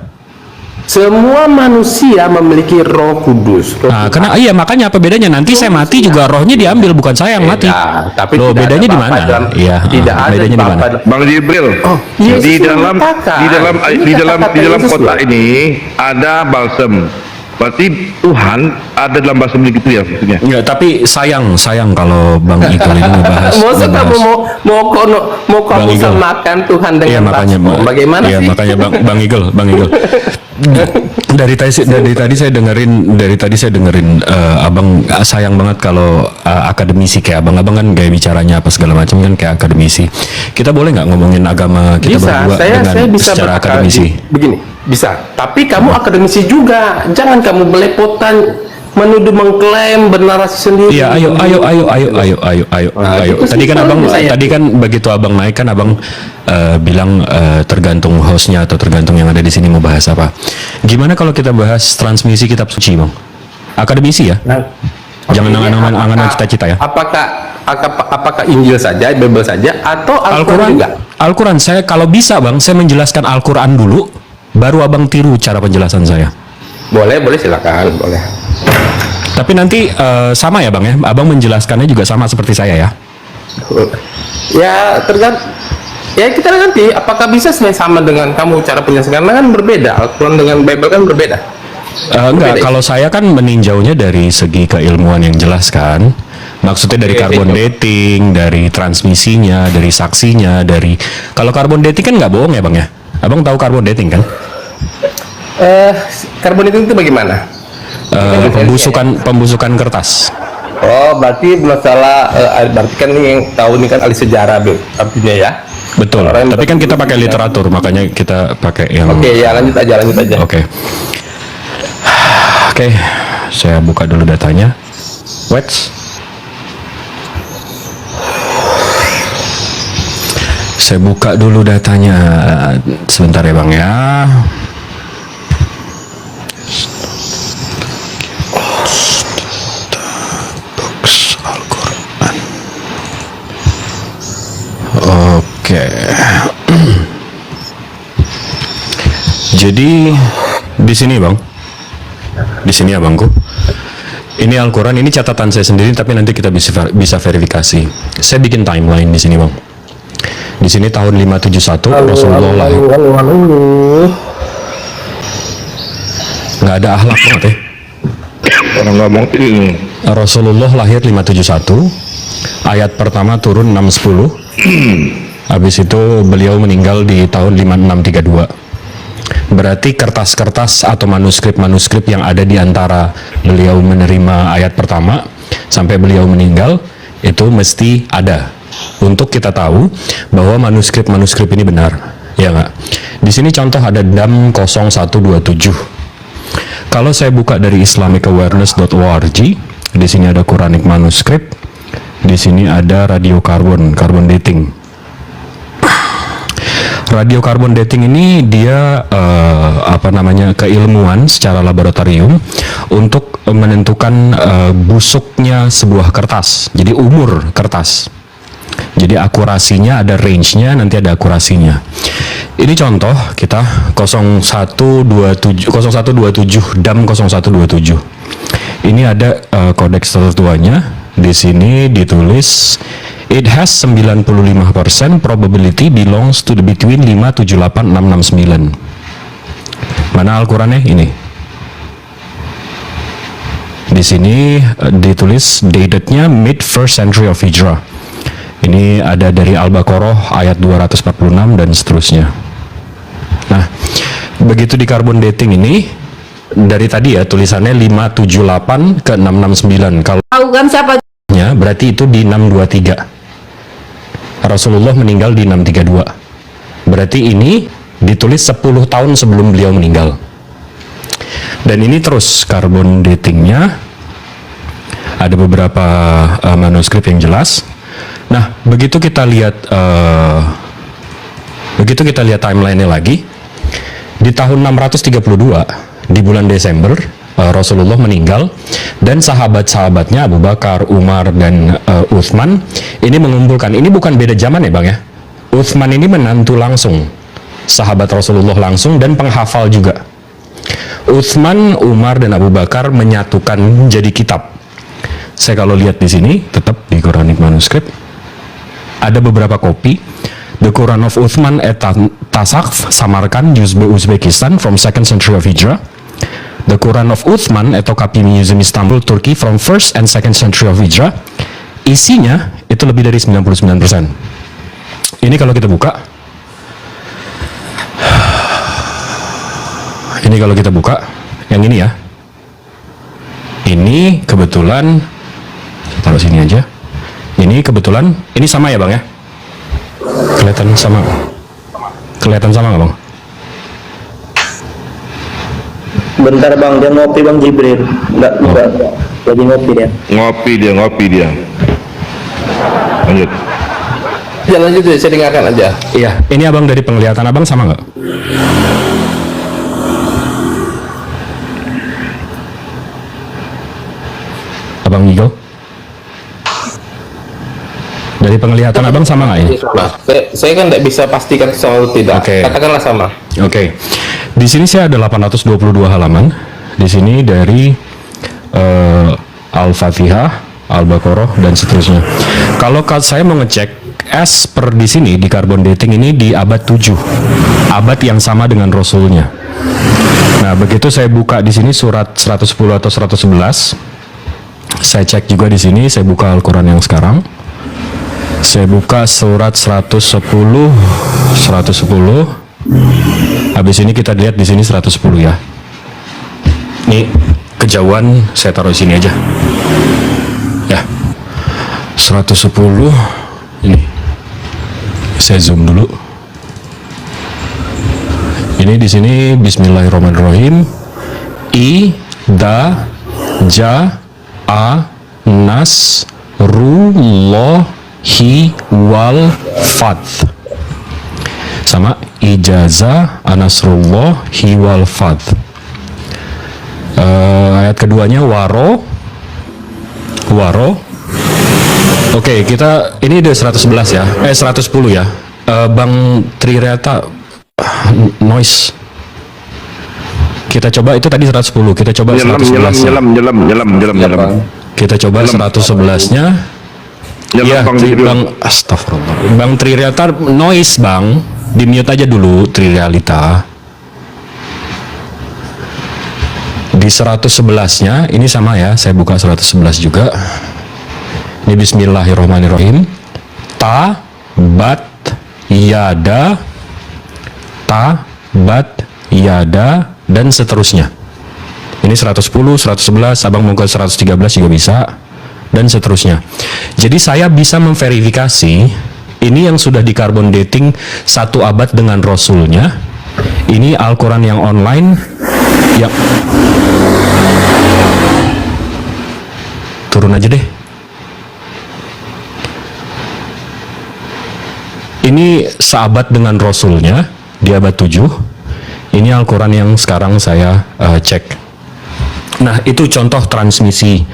[SPEAKER 6] Semua manusia memiliki Roh Kudus.
[SPEAKER 12] Nah, karena iya makanya apa bedanya? Nanti saya mati juga rohnya diambil, bukan saya yang mati.
[SPEAKER 6] Tapi
[SPEAKER 12] Loh,
[SPEAKER 6] tidak
[SPEAKER 12] bedanya
[SPEAKER 6] ada
[SPEAKER 12] di
[SPEAKER 6] Bapa
[SPEAKER 12] mana?
[SPEAKER 6] dalam-
[SPEAKER 12] Iya,
[SPEAKER 6] tidak ada
[SPEAKER 12] bedanya di mana?
[SPEAKER 6] Bapa-
[SPEAKER 9] Bang Jibril,
[SPEAKER 6] Yesus
[SPEAKER 9] di dalam
[SPEAKER 6] mengatakan,
[SPEAKER 9] di dalam
[SPEAKER 6] ini
[SPEAKER 9] di dalam
[SPEAKER 6] kata-kata
[SPEAKER 9] di dalam
[SPEAKER 6] Yesus
[SPEAKER 9] kotak
[SPEAKER 6] loh.
[SPEAKER 9] ini ada balsam. Berarti Tuhan ada dalam balsam itu ya maksudnya.
[SPEAKER 12] Enggak, tapi sayang kalau Bang Igel ini ngebahas.
[SPEAKER 6] Masa kamu mau
[SPEAKER 12] Bang
[SPEAKER 6] kamu
[SPEAKER 12] Igel.
[SPEAKER 6] samakan Tuhan
[SPEAKER 12] Iya
[SPEAKER 6] dengan
[SPEAKER 12] makanya,
[SPEAKER 6] bakso? Bagaimana
[SPEAKER 12] iya,
[SPEAKER 6] sih?
[SPEAKER 12] makanya Bang Igel. dari tadi saya dengerin abang sayang banget kalau akademisi kayak abang kan gaya bicaranya apa segala macam kan kayak akademisi. Kita boleh nggak ngomongin agama kita
[SPEAKER 6] Bisa,
[SPEAKER 12] berdua
[SPEAKER 6] saya
[SPEAKER 12] dengan
[SPEAKER 6] bisa
[SPEAKER 12] secara
[SPEAKER 6] berakal-
[SPEAKER 12] akademisi?
[SPEAKER 6] Begini, bisa. Tapi kamu akademisi juga. Jangan kamu belepotan menuduh mengklaim bernarasi sendiri.
[SPEAKER 12] Iya, ayo.
[SPEAKER 6] itu
[SPEAKER 12] Tadi kan
[SPEAKER 6] simpel
[SPEAKER 12] abang,
[SPEAKER 6] saya.
[SPEAKER 12] tadi kan begitu abang naik kan abang bilang tergantung hostnya atau tergantung yang ada di sini mau bahas apa. Gimana kalau kita bahas transmisi kitab suci, Bang? Akademisi ya?
[SPEAKER 6] Nah,
[SPEAKER 12] Jangan
[SPEAKER 6] oke,
[SPEAKER 12] angan-angan cita-cita ya.
[SPEAKER 6] Apakah Injil saja, Bible saja, atau Al-Quran juga?
[SPEAKER 12] Al-Quran, saya kalau bisa Bang, saya menjelaskan Al-Quran dulu, baru abang tiru cara penjelasan saya.
[SPEAKER 6] Boleh, silakan, boleh.
[SPEAKER 12] Tapi nanti sama ya Bang ya, abang menjelaskannya juga sama seperti saya ya.
[SPEAKER 6] Ya tergantung. Ya kita nanti apakah bisa sama dengan kamu cara penjelasan karena kan berbeda. Al-Quran dengan Bible kan berbeda.
[SPEAKER 12] Enggak, kalau saya kan meninjaunya dari segi keilmuan yang jelas kan. Maksudnya dari carbon dating, dari transmisinya, dari saksinya, dari kalau carbon dating kan nggak bohong ya Bang ya. Abang tahu carbon dating kan?
[SPEAKER 6] Carbon dating itu bagaimana?
[SPEAKER 12] Pembusukan kertas.
[SPEAKER 6] Oh, berarti masalah berarti kan ini yang tahu ini kan ahli sejarah, Bil, artinya ya.
[SPEAKER 12] Betul. Tapi kan kita pakai literatur, makanya kita pakai yang.
[SPEAKER 6] Oke, ya lanjut aja.
[SPEAKER 12] Oke. Oke, saya buka dulu datanya. Wait. Saya buka dulu datanya. Sebentar ya Bang ya. Oke. Jadi di sini Bang. Di sini Abangku. Ini Al-Quran, ini catatan saya sendiri tapi nanti kita bisa verifikasi. Saya bikin timeline di sini Bang. Di sini tahun 571 Rasulullah lahir. Nggak ada akhlak banget ya.
[SPEAKER 9] Orang ngomong ini.
[SPEAKER 12] Rasulullah lahir 571. Ayat pertama turun 610. Habis itu beliau meninggal di tahun 5632. Berarti kertas-kertas atau manuskrip-manuskrip yang ada di antara beliau menerima ayat pertama sampai beliau meninggal itu mesti ada untuk kita tahu bahwa manuskrip-manuskrip ini benar, ya nggak? Di sini contoh ada DAM 0127. Kalau saya buka dari islamicawareness.org, di sini ada Quranic manuskrip, di sini ada radiokarbon, carbon dating. Radiokarbon dating ini dia keilmuan secara laboratorium untuk menentukan busuknya sebuah kertas. Jadi umur kertas. Jadi akurasinya ada range-nya, nanti ada akurasinya. Ini contoh kita 0127 DAM 0127. Ini ada kodeks tertuanya. Di sini ditulis it has 95% probability belongs to the between 578669. Mana Al-Qurannya? Ini. Di sini ditulis datednya mid first century of Hijrah. Ini ada dari Al-Baqarah ayat 246 dan seterusnya. Nah, begitu di carbon dating ini dari tadi ya tulisannya 578 ke 669. Kalau
[SPEAKER 13] Tahu kan siapa?
[SPEAKER 12] berarti itu di 623. Rasulullah meninggal di 632. Berarti ini ditulis 10 tahun sebelum beliau meninggal. Dan ini terus carbon datingnya ada beberapa manuskrip yang jelas. Nah, begitu kita lihat timeline-nya lagi, Di tahun 632 di bulan Desember Rasulullah meninggal, dan sahabat-sahabatnya Abu Bakar, Umar, dan Uthman ini mengumpulkan. Ini bukan beda zaman ya Bang ya. Uthman ini menantu langsung sahabat Rasulullah langsung dan penghafal juga. Uthman, Umar, dan Abu Bakar menyatukan menjadi kitab. Saya kalau lihat di sini tetap di Quranic Manuscript ada beberapa kopi. The Quran of Uthman at Tasakh, Samarkand, Uzbekistan from 2nd century of Hijrah. The Quran of Uthman atau Kapi Museum Istanbul, Turki from 1st and 2nd century of Hijrah. Isinya itu lebih dari 99%. Ini kalau kita buka, yang ini ya. Ini kebetulan, taruh sini aja. Ini kebetulan, ini sama ya Bang ya? Kelihatan sama nggak Bang?
[SPEAKER 11] Bentar Bang, dia ngopi Bang Jibril. Enggak, lagi ngopi dia.
[SPEAKER 9] Ngopi dia. Lanjut.
[SPEAKER 6] Ya lanjut deh, saya dengarkan aja.
[SPEAKER 12] Iya, ini Abang dari penglihatan Abang sama nggak? Abang Nigel? Dari penglihatan Abang sama nggak ini?
[SPEAKER 6] Nah, saya kan tidak bisa pastikan sama atau tidak.
[SPEAKER 12] Oke.
[SPEAKER 6] Katakanlah sama.
[SPEAKER 12] Oke. Di sini saya ada 822 halaman. Di sini dari Al-Fatihah, Al-Baqarah, dan seterusnya. Kalau saya mau ngecek as per di sini di carbon dating ini di abad 7. Abad yang sama dengan Rasulnya. Nah, begitu saya buka di sini surat 110 atau 111. Saya cek juga di sini, saya buka Al-Qur'an yang sekarang. Saya buka surat 110. Habis ini kita lihat di sini 110 ya. Ini kejauhan saya taruh di sini aja. Ya. 110 ini. Saya zoom dulu. Ini di sini Bismillahirrahmanirrahim. Da Ja A Nas Rullahi wal Fath. Sama ijazah anasrullahi wal Fath. Ayat keduanya waro. Oke, kita ini udah 111 ya. 110 ya. Bang Trireta noise. Kita coba itu tadi 110. Kita coba 111.
[SPEAKER 9] Nyelam.
[SPEAKER 12] Kita coba 111-nya. Iya, Bang astagfirullah. Bang Trireta noise, Bang. Di-mute aja dulu Trirealita. Di 111-nya ini sama ya. Saya buka 111 juga. Ini Bismillahirrahmanirrahim. Ta bat yada dan seterusnya. Ini 110, 111, Abang mau ke 113 juga bisa, dan seterusnya. Jadi saya bisa memverifikasi ini yang sudah di carbon dating 1 abad dengan Rasulnya. Ini Al-Quran yang online yang turun aja deh. Ini seabad dengan Rasulnya di abad 7. Ini Al-Quran yang sekarang saya cek. Nah, itu contoh transmisi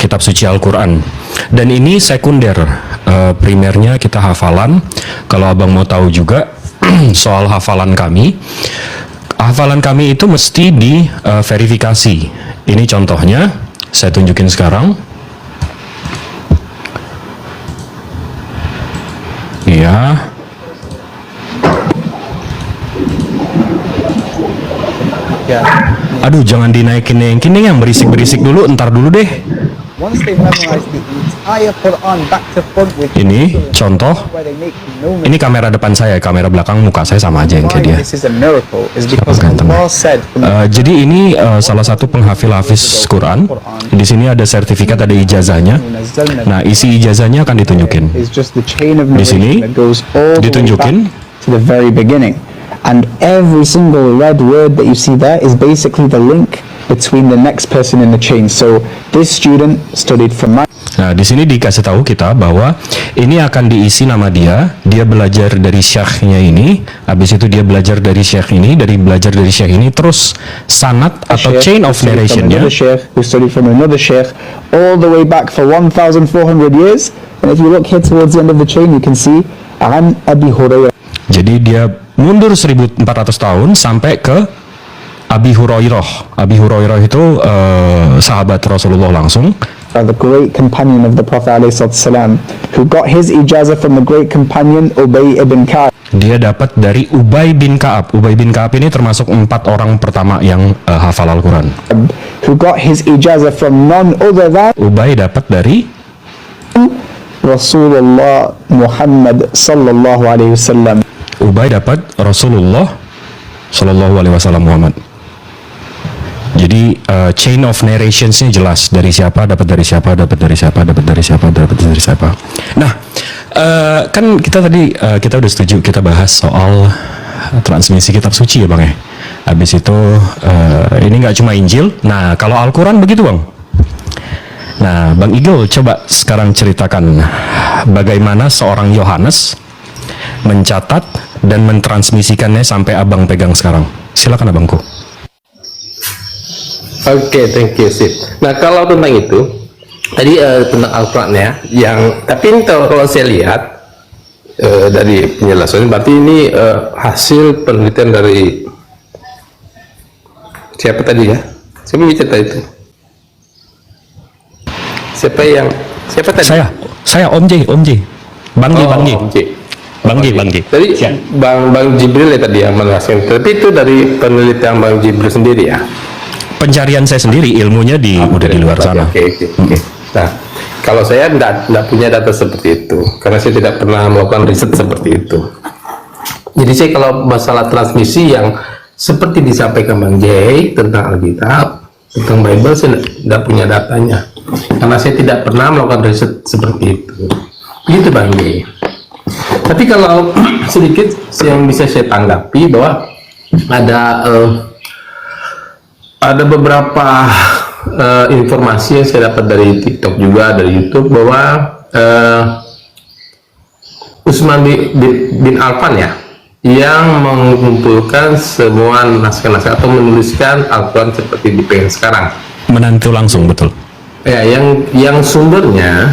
[SPEAKER 12] kitab suci Al-Quran. Dan ini sekunder. Primernya kita hafalan. Kalau Abang mau tahu juga soal hafalan kami itu mesti di verifikasi. Ini contohnya, saya tunjukin sekarang. Ya. Aduh, jangan dinaikin yang berisik-berisik dulu, entar dulu deh. Ini contoh. Ini kamera depan saya, kamera belakang muka saya sama aja yang kayak dia. Jadi ini salah satu penghafil-hafiz Quran. Di sini ada sertifikat, ada ijazahnya. Nah, isi ijazahnya akan ditunjukin. Di sini ditunjukin.
[SPEAKER 13] And every single red word that you see there is basically the link between the next person in the chain. So this student studied from
[SPEAKER 12] Nah, di sini dikasih tahu kita bahwa ini akan diisi nama dia belajar dari syekhnya ini, habis itu dia belajar dari syekh ini, belajar dari syekh ini, terus sanad atau chain of narration-nya.
[SPEAKER 13] Another sheikh who studied from another sheikh all the way back for 1,400 years. And if you look here towards the end of the chain, you can see An Abi Hurairah.
[SPEAKER 12] Jadi dia mundur 1400 tahun sampai ke Abi Hurairah. Abi Hurairah itu sahabat Rasulullah langsung.
[SPEAKER 13] The great companion of the Prophet ﷺ, who got his ijazah from the great companion Ubay ibn Ka'ab.
[SPEAKER 12] Dia dapat dari Ubay bin Ka'ab. Ubay bin Ka'ab ini termasuk 4 orang pertama yang hafal Al-Quran.
[SPEAKER 13] Who got his ijazah from none other than
[SPEAKER 12] Ubay dapat dari
[SPEAKER 13] Rasulullah Muhammad sallallahu alaihi wasallam.
[SPEAKER 12] Ubay dapat Rasulullah sallallahu alaihi wasallam Muhammad. Jadi chain of narrationsnya jelas, dari siapa dapat dari siapa, dapat dari siapa, dapat dari siapa, dapat dari siapa. Nah, kan kita tadi kita udah setuju, kita bahas soal transmisi kitab suci ya Bang ya. Habis itu ini nggak cuma Injil. Nah, kalau Al-Quran begitu Bang. Nah, Bang Igel coba sekarang ceritakan bagaimana seorang Yohanes mencatat dan mentransmisikannya sampai Abang pegang sekarang. Silakan Abangku.
[SPEAKER 6] Oke, thank you, Sid. Nah, kalau tentang itu, tadi tentang Al-Quran ya, tapi ini kalau saya lihat dari penjelasannya, berarti ini hasil penelitian dari siapa tadi ya? Siapa bicara itu? Siapa tadi?
[SPEAKER 12] Saya Om J. Bang J. Bang J.
[SPEAKER 6] Tadi Bang Jibril ya tadi yang menjelaskan. Tapi itu dari penelitian Bang Jibril sendiri ya?
[SPEAKER 12] Pencarian saya sendiri, ilmunya udah di luar sana.
[SPEAKER 6] Oke. Nah, kalau saya tidak punya data seperti itu, karena saya tidak pernah melakukan riset seperti itu. Jadi saya kalau masalah transmisi yang seperti disampaikan Bang Jay tentang Alkitab, tentang Bible, saya tidak punya datanya, karena saya tidak pernah melakukan riset seperti itu. Begitu Bang Jay. Tapi kalau sedikit yang bisa saya tanggapi bahwa ada beberapa informasi yang saya dapat dari TikTok juga, dari YouTube, bahwa Utsman bin Affan ya, yang mengumpulkan semua naskah-naskah atau menuliskan Al-Quran seperti dipegang sekarang.
[SPEAKER 12] Menantu langsung, betul.
[SPEAKER 6] Ya, yang sumbernya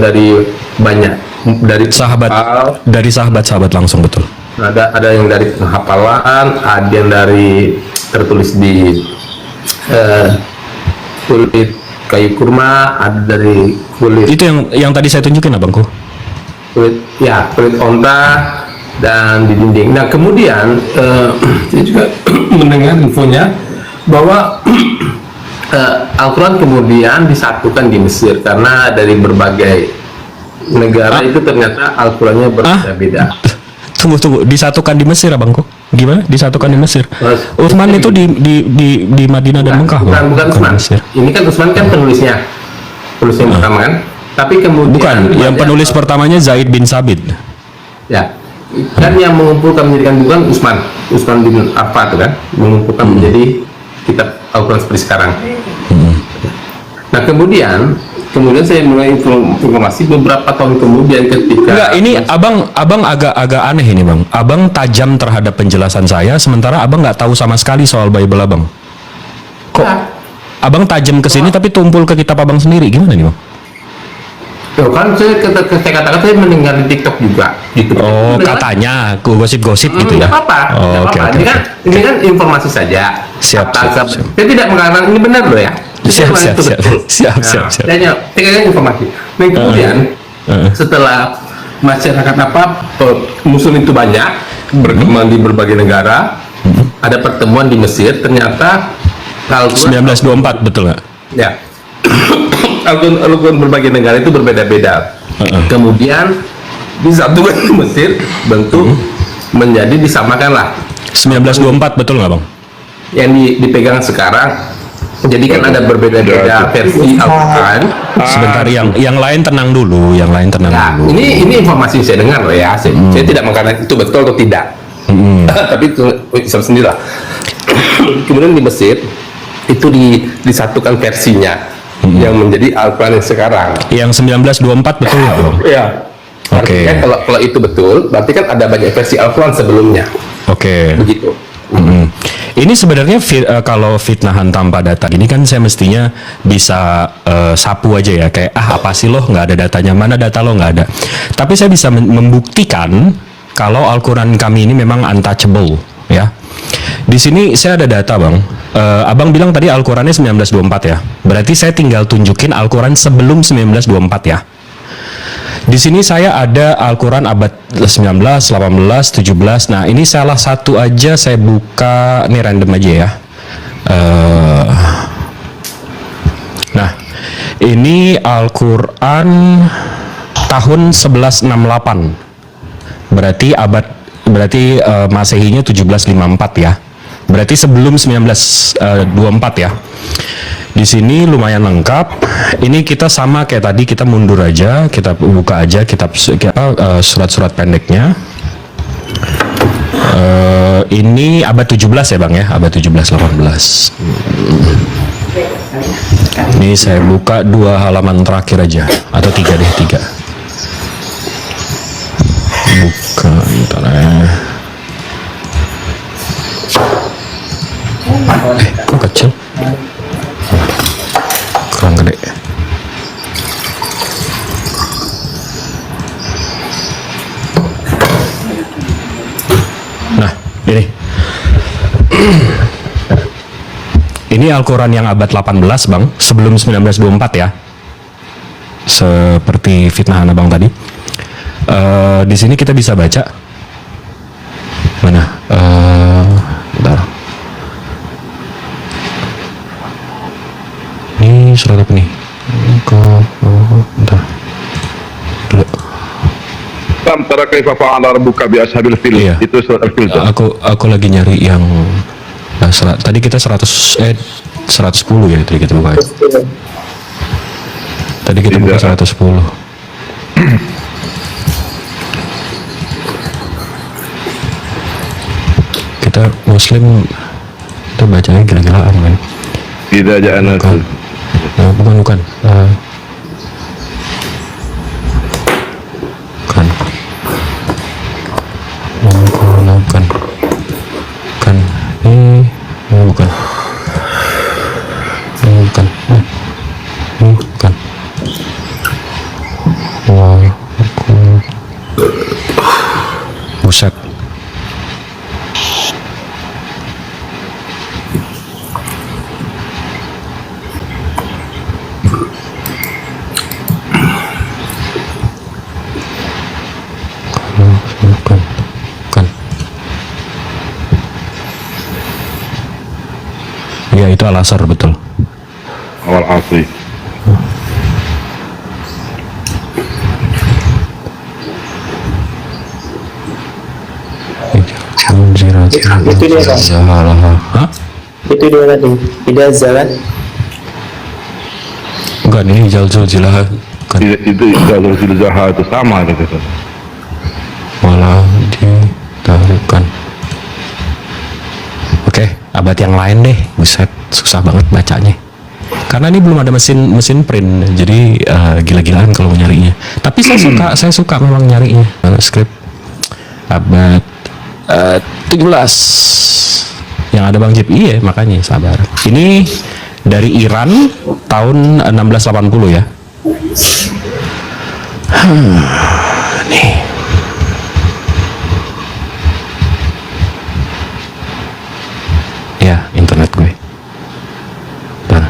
[SPEAKER 6] dari banyak, dari
[SPEAKER 12] sahabat langsung, betul.
[SPEAKER 6] Ada yang dari penghafalan, ada yang dari tertulis di kulit kayu kurma, ada dari kulit
[SPEAKER 12] itu yang tadi saya tunjukin Abangku,
[SPEAKER 6] kulit onta, dan di dinding. Nah kemudian saya juga mendengar infonya bahwa Al-Quran kemudian disatukan di Mesir, karena dari berbagai negara itu ternyata Al-Qurannya berbeda-beda.
[SPEAKER 12] Tunggu, disatukan di Mesir Abangku. Gimana? Disatukan di Mesir. Utsman itu di Madinah dan Mekah.
[SPEAKER 6] Bukan Utsman. Ini kan Utsman kan penulisnya pertama kan. Tapi kemudian
[SPEAKER 12] yang penulis pertamanya Zaid bin Sabit.
[SPEAKER 6] Ya. Kan yang mengumpulkan menjadikan bukan Utsman bin Affan itu kan, mengumpulkan menjadi kitab Al-Quran seperti sekarang. Nah kemudian saya mulai informasi beberapa tahun kemudian ketika
[SPEAKER 12] ini abang agak aneh ini Bang. Abang tajam terhadap penjelasan saya, sementara abang nggak tahu sama sekali soal Bible Abang. Kok abang tajam ke sini tapi tumpul ke kitab abang sendiri, gimana nih Bang?
[SPEAKER 6] Tuh kan saya katakan saya mendengar di TikTok juga.
[SPEAKER 12] Oh, katanya gosip-gosip gitu ya.
[SPEAKER 6] Apa-apa.
[SPEAKER 12] Oh, oke.
[SPEAKER 6] Ini kan informasi saja.
[SPEAKER 12] Siap.
[SPEAKER 6] Saya tidak mengatakan ini benar loh ya.
[SPEAKER 12] Siap.
[SPEAKER 6] Tekan informasi. Dan kemudian setelah masyarakat Muslim itu banyak berkembang di berbagai negara, ada pertemuan di Mesir, ternyata
[SPEAKER 12] 1924 betul nggak?
[SPEAKER 6] Ya. Al-Quran berbagai negara itu berbeda-beda. Kemudian disatukan di Mesir, bentuk menjadi disamakanlah.
[SPEAKER 12] 1924 betul nggak Bang?
[SPEAKER 6] Yang dipegang sekarang. Jadi kan ada berbeda-beda versi Al-Quran.
[SPEAKER 12] Sebentar, yang lain tenang dulu, dulu.
[SPEAKER 6] Ini informasi saya dengar loh ya. Saya tidak mengatakan itu betul atau tidak. Tapi itu sendirilah. Kemudian di Mesir itu disatukan versinya. yang menjadi Al-Quran yang sekarang.
[SPEAKER 12] Yang 1924 betul nggak, Bang?
[SPEAKER 6] Iya.
[SPEAKER 12] Oke.
[SPEAKER 6] Artinya kalau itu betul, berarti kan ada banyak versi Al-Quran sebelumnya.
[SPEAKER 12] Oke.
[SPEAKER 6] Begitu.
[SPEAKER 12] Ini sebenarnya kalau fitnahan tanpa data ini kan saya mestinya bisa sapu aja ya, kayak apa sih lo nggak ada datanya, mana data lo nggak ada. Tapi saya bisa membuktikan kalau Al-Quran kami ini memang untouchable ya. Di sini saya ada data, Bang. Abang bilang tadi Al-Qurannya 1924 ya. Berarti saya tinggal tunjukin Al-Quran sebelum 1924 ya. Di sini saya ada Al-Quran abad 19, 18, 17. Nah, ini salah satu aja saya buka, ini random aja ya. Nah, ini Al-Quran tahun 1168. Berarti Masehinya 1754 ya. Berarti sebelum 1924 ya. Di sini lumayan lengkap. Ini kita sama kayak tadi, kita mundur aja, kita buka aja kitab surat-surat pendeknya. Ini abad 17 ya, Bang ya, abad 17-18. Ini saya buka 2 halaman terakhir aja, atau 3 deh, 3. Buka ntar ya. Kok kecil? Kurang gede. Nah, ini. Ini Al-Quran yang abad 18, Bang, sebelum 1924 ya. Seperti fitnahan Abang tadi. Di sini kita bisa baca. Mana? Bentar. Ini surat apa nih? Bentar. Dulu.
[SPEAKER 9] Tara kaifa fa'ala rabbuka bi ashabil fil.
[SPEAKER 12] Iya.
[SPEAKER 9] Itu surat Al-Fil.
[SPEAKER 12] Aku lagi nyari yang tadi kita 110 ya, tadi kita buka. Tadi kita buka 110. Kita Muslim kita bacanya gila-gilaan kan.
[SPEAKER 9] Tidak ja'ana.
[SPEAKER 12] Bukan. Bukan. Kan. Ini bukan. Bukan. Wah, buset. Ya, itu Al-Asr betul.
[SPEAKER 9] Awal asli.
[SPEAKER 11] Itu dia kan?
[SPEAKER 12] Hah?
[SPEAKER 11] Itu dia tadi. Tidak zakat.
[SPEAKER 12] Enggak, ini Zalzilah kan.
[SPEAKER 9] Itu Zalzilah itu sama gitu.
[SPEAKER 12] Malah ditaruhkan. Oke, abad yang lain deh. Buset, susah banget bacanya. Karena ini belum ada mesin print, jadi gila-gilaan kalau mau nyarinya. Tapi saya suka memang nyarinya. Manuskrip abad 17 yang ada Bang Jip. Iya, makanya sabar. Ini dari Iran tahun 1680 ya. Nih. Ya, internet gue. Bentar.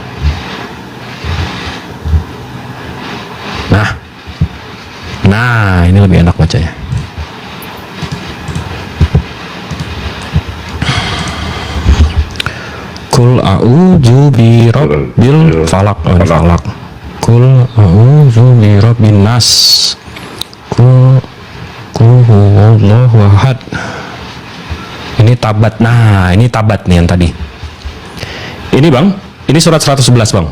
[SPEAKER 12] Nah, ini lebih enak bacanya. Kul a'udzu bi rabbil falaq. Falaq. Kul a'udzu bi rabbin nas. Kul huwallahu ahad. Ini tabat. Nah, ini tabat nih yang tadi. Ini Bang, ini surat 111 Bang.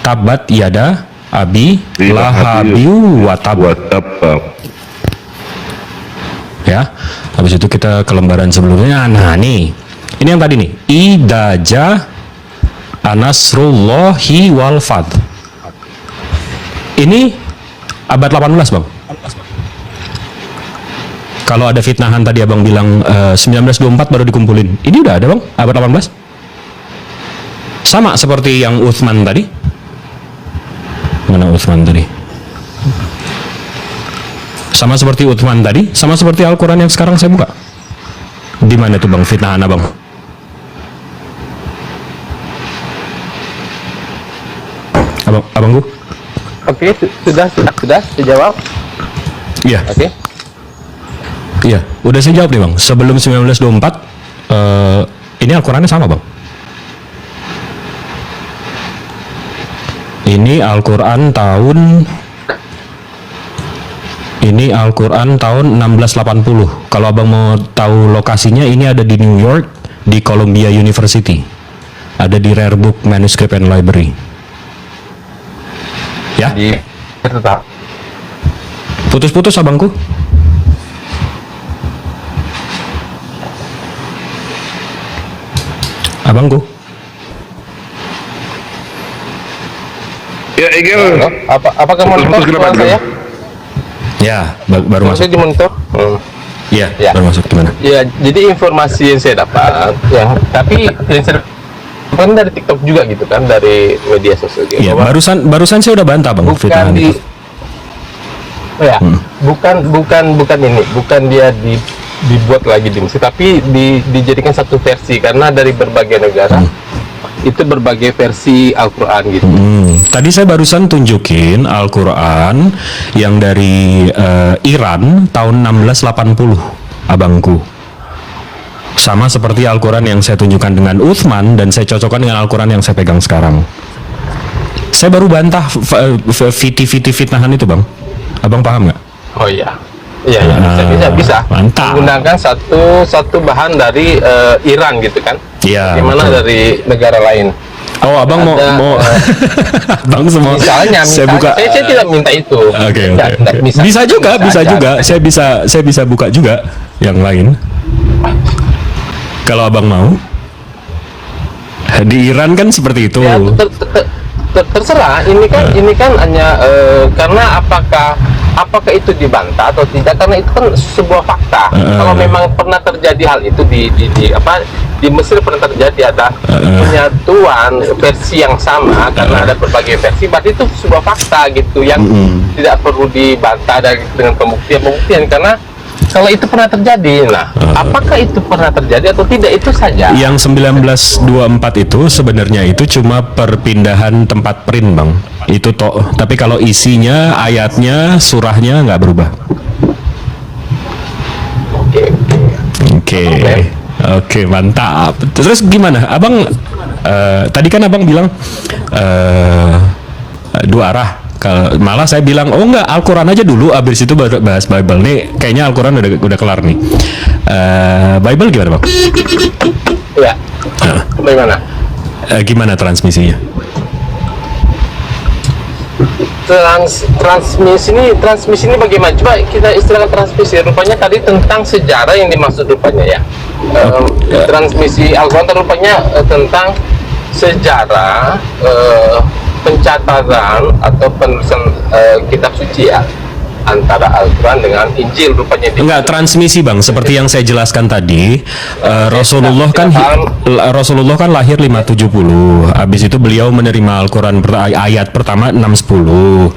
[SPEAKER 12] Tabat yada abi lahabiu watab. Ya, habis itu kita ke lembaran sebelumnya. Nah, nih. Ini yang tadi nih. Idaja Anasrullahi wal fath. Ini abad 18 bang. Kalau ada fitnahan tadi abang bilang 1924 baru dikumpulin. Ini udah ada bang, abad 18. Sama seperti yang Utsman tadi. Mana Utsman tadi? Sama seperti Utsman tadi, sama seperti Al-Quran yang sekarang saya buka. Di mana tuh bang fitnahan abang? Abangku?
[SPEAKER 6] Oke, sudah dijawab.
[SPEAKER 12] Iya.
[SPEAKER 6] Oke.
[SPEAKER 12] Iya, udah saya jawab nih bang. Sebelum 1924, ini Al-Qurannya sama bang. Ini Al-Quran tahun 1680. Kalau abang mau tahu lokasinya, ini ada di New York, di Columbia University. Ada di Rare Book Manuscript and Library. Ya?
[SPEAKER 6] Tetap.
[SPEAKER 12] Putus-putus abangku. Abangku.
[SPEAKER 9] Ya, Igel.
[SPEAKER 6] Apakah monitor suara saya?
[SPEAKER 12] Ya, baru masuk.
[SPEAKER 6] Saya di monitor.
[SPEAKER 12] Ya,
[SPEAKER 6] Ya.
[SPEAKER 12] baru masuk gimana?
[SPEAKER 6] Ya, jadi informasi yang saya dapat, ya, tapi yang saya kan dari TikTok juga gitu kan, dari media sosial gitu.
[SPEAKER 12] Ya,
[SPEAKER 6] bahwa
[SPEAKER 12] barusan saya udah bantah bang.
[SPEAKER 6] bukan
[SPEAKER 12] fitnahan
[SPEAKER 6] di,
[SPEAKER 12] itu.
[SPEAKER 6] ya, bukan ini, bukan dia dibuat lagi di Mesir, tapi dijadikan satu versi karena dari berbagai negara itu berbagai versi Al-Quran gitu.
[SPEAKER 12] Tadi saya barusan tunjukin Al-Quran yang dari Iran tahun 1680, abangku. Sama seperti Al-Quran yang saya tunjukkan dengan Utsman dan saya cocokkan dengan Al-Quran yang saya pegang sekarang. Saya baru bantah fiti-fiti fitnahan itu bang. Abang paham nggak?
[SPEAKER 6] Oh iya. Iya, bisa.
[SPEAKER 12] Mantap.
[SPEAKER 6] Menggunakan satu bahan dari Iran gitu kan?
[SPEAKER 12] Iya.
[SPEAKER 6] Gimana
[SPEAKER 12] betul.
[SPEAKER 6] dari negara lain?
[SPEAKER 12] Oh, abang mau abang semua.
[SPEAKER 6] Misalnya,
[SPEAKER 12] saya buka.
[SPEAKER 6] saya tidak minta itu.
[SPEAKER 12] Oke.
[SPEAKER 6] Bisa
[SPEAKER 12] Bisa
[SPEAKER 6] aja.
[SPEAKER 12] juga. Saya bisa buka juga yang lain. Kalau abang mau. Di Iran kan seperti itu.
[SPEAKER 6] Ya, terserah. Ini kan hanya karena apakah itu dibantah atau tidak, karena itu kan sebuah fakta. Kalau memang pernah terjadi hal itu di Mesir pernah terjadi ada penyatuan versi yang sama karena ada berbagai versi, berarti itu sebuah fakta gitu yang tidak perlu dibantah dengan pembuktian karena kalau itu pernah terjadi. Nah, apakah itu pernah terjadi atau tidak, itu saja.
[SPEAKER 12] Yang 1924 itu sebenarnya itu cuma perpindahan tempat print bang. Itu toh. Tapi kalau isinya, ayatnya, surahnya nggak berubah. Oke, mantap. Terus gimana, abang? Tadi kan abang bilang dua arah. Malah saya bilang, oh enggak, Al-Quran aja dulu, abis itu baru bahas Bible. Nih, kayaknya Al-Quran udah kelar nih. Bible gimana bang?
[SPEAKER 6] Ya. Bagaimana?
[SPEAKER 12] Gimana transmisinya?
[SPEAKER 6] Transmisi ini bagaimana? Coba kita istilahkan transmisi. Rupanya tadi tentang sejarah yang dimaksud rupanya ya. Transmisi Al-Quran rupanya tentang sejarah, pencatatan atau penulisan kitab suci ya, antara Al-Quran dengan Injil rupanya.
[SPEAKER 12] Enggak, transmisi bang, seperti yang saya jelaskan tadi. Rasulullah kan lahir 570. Habis itu beliau menerima Al-Quran ayat pertama 610,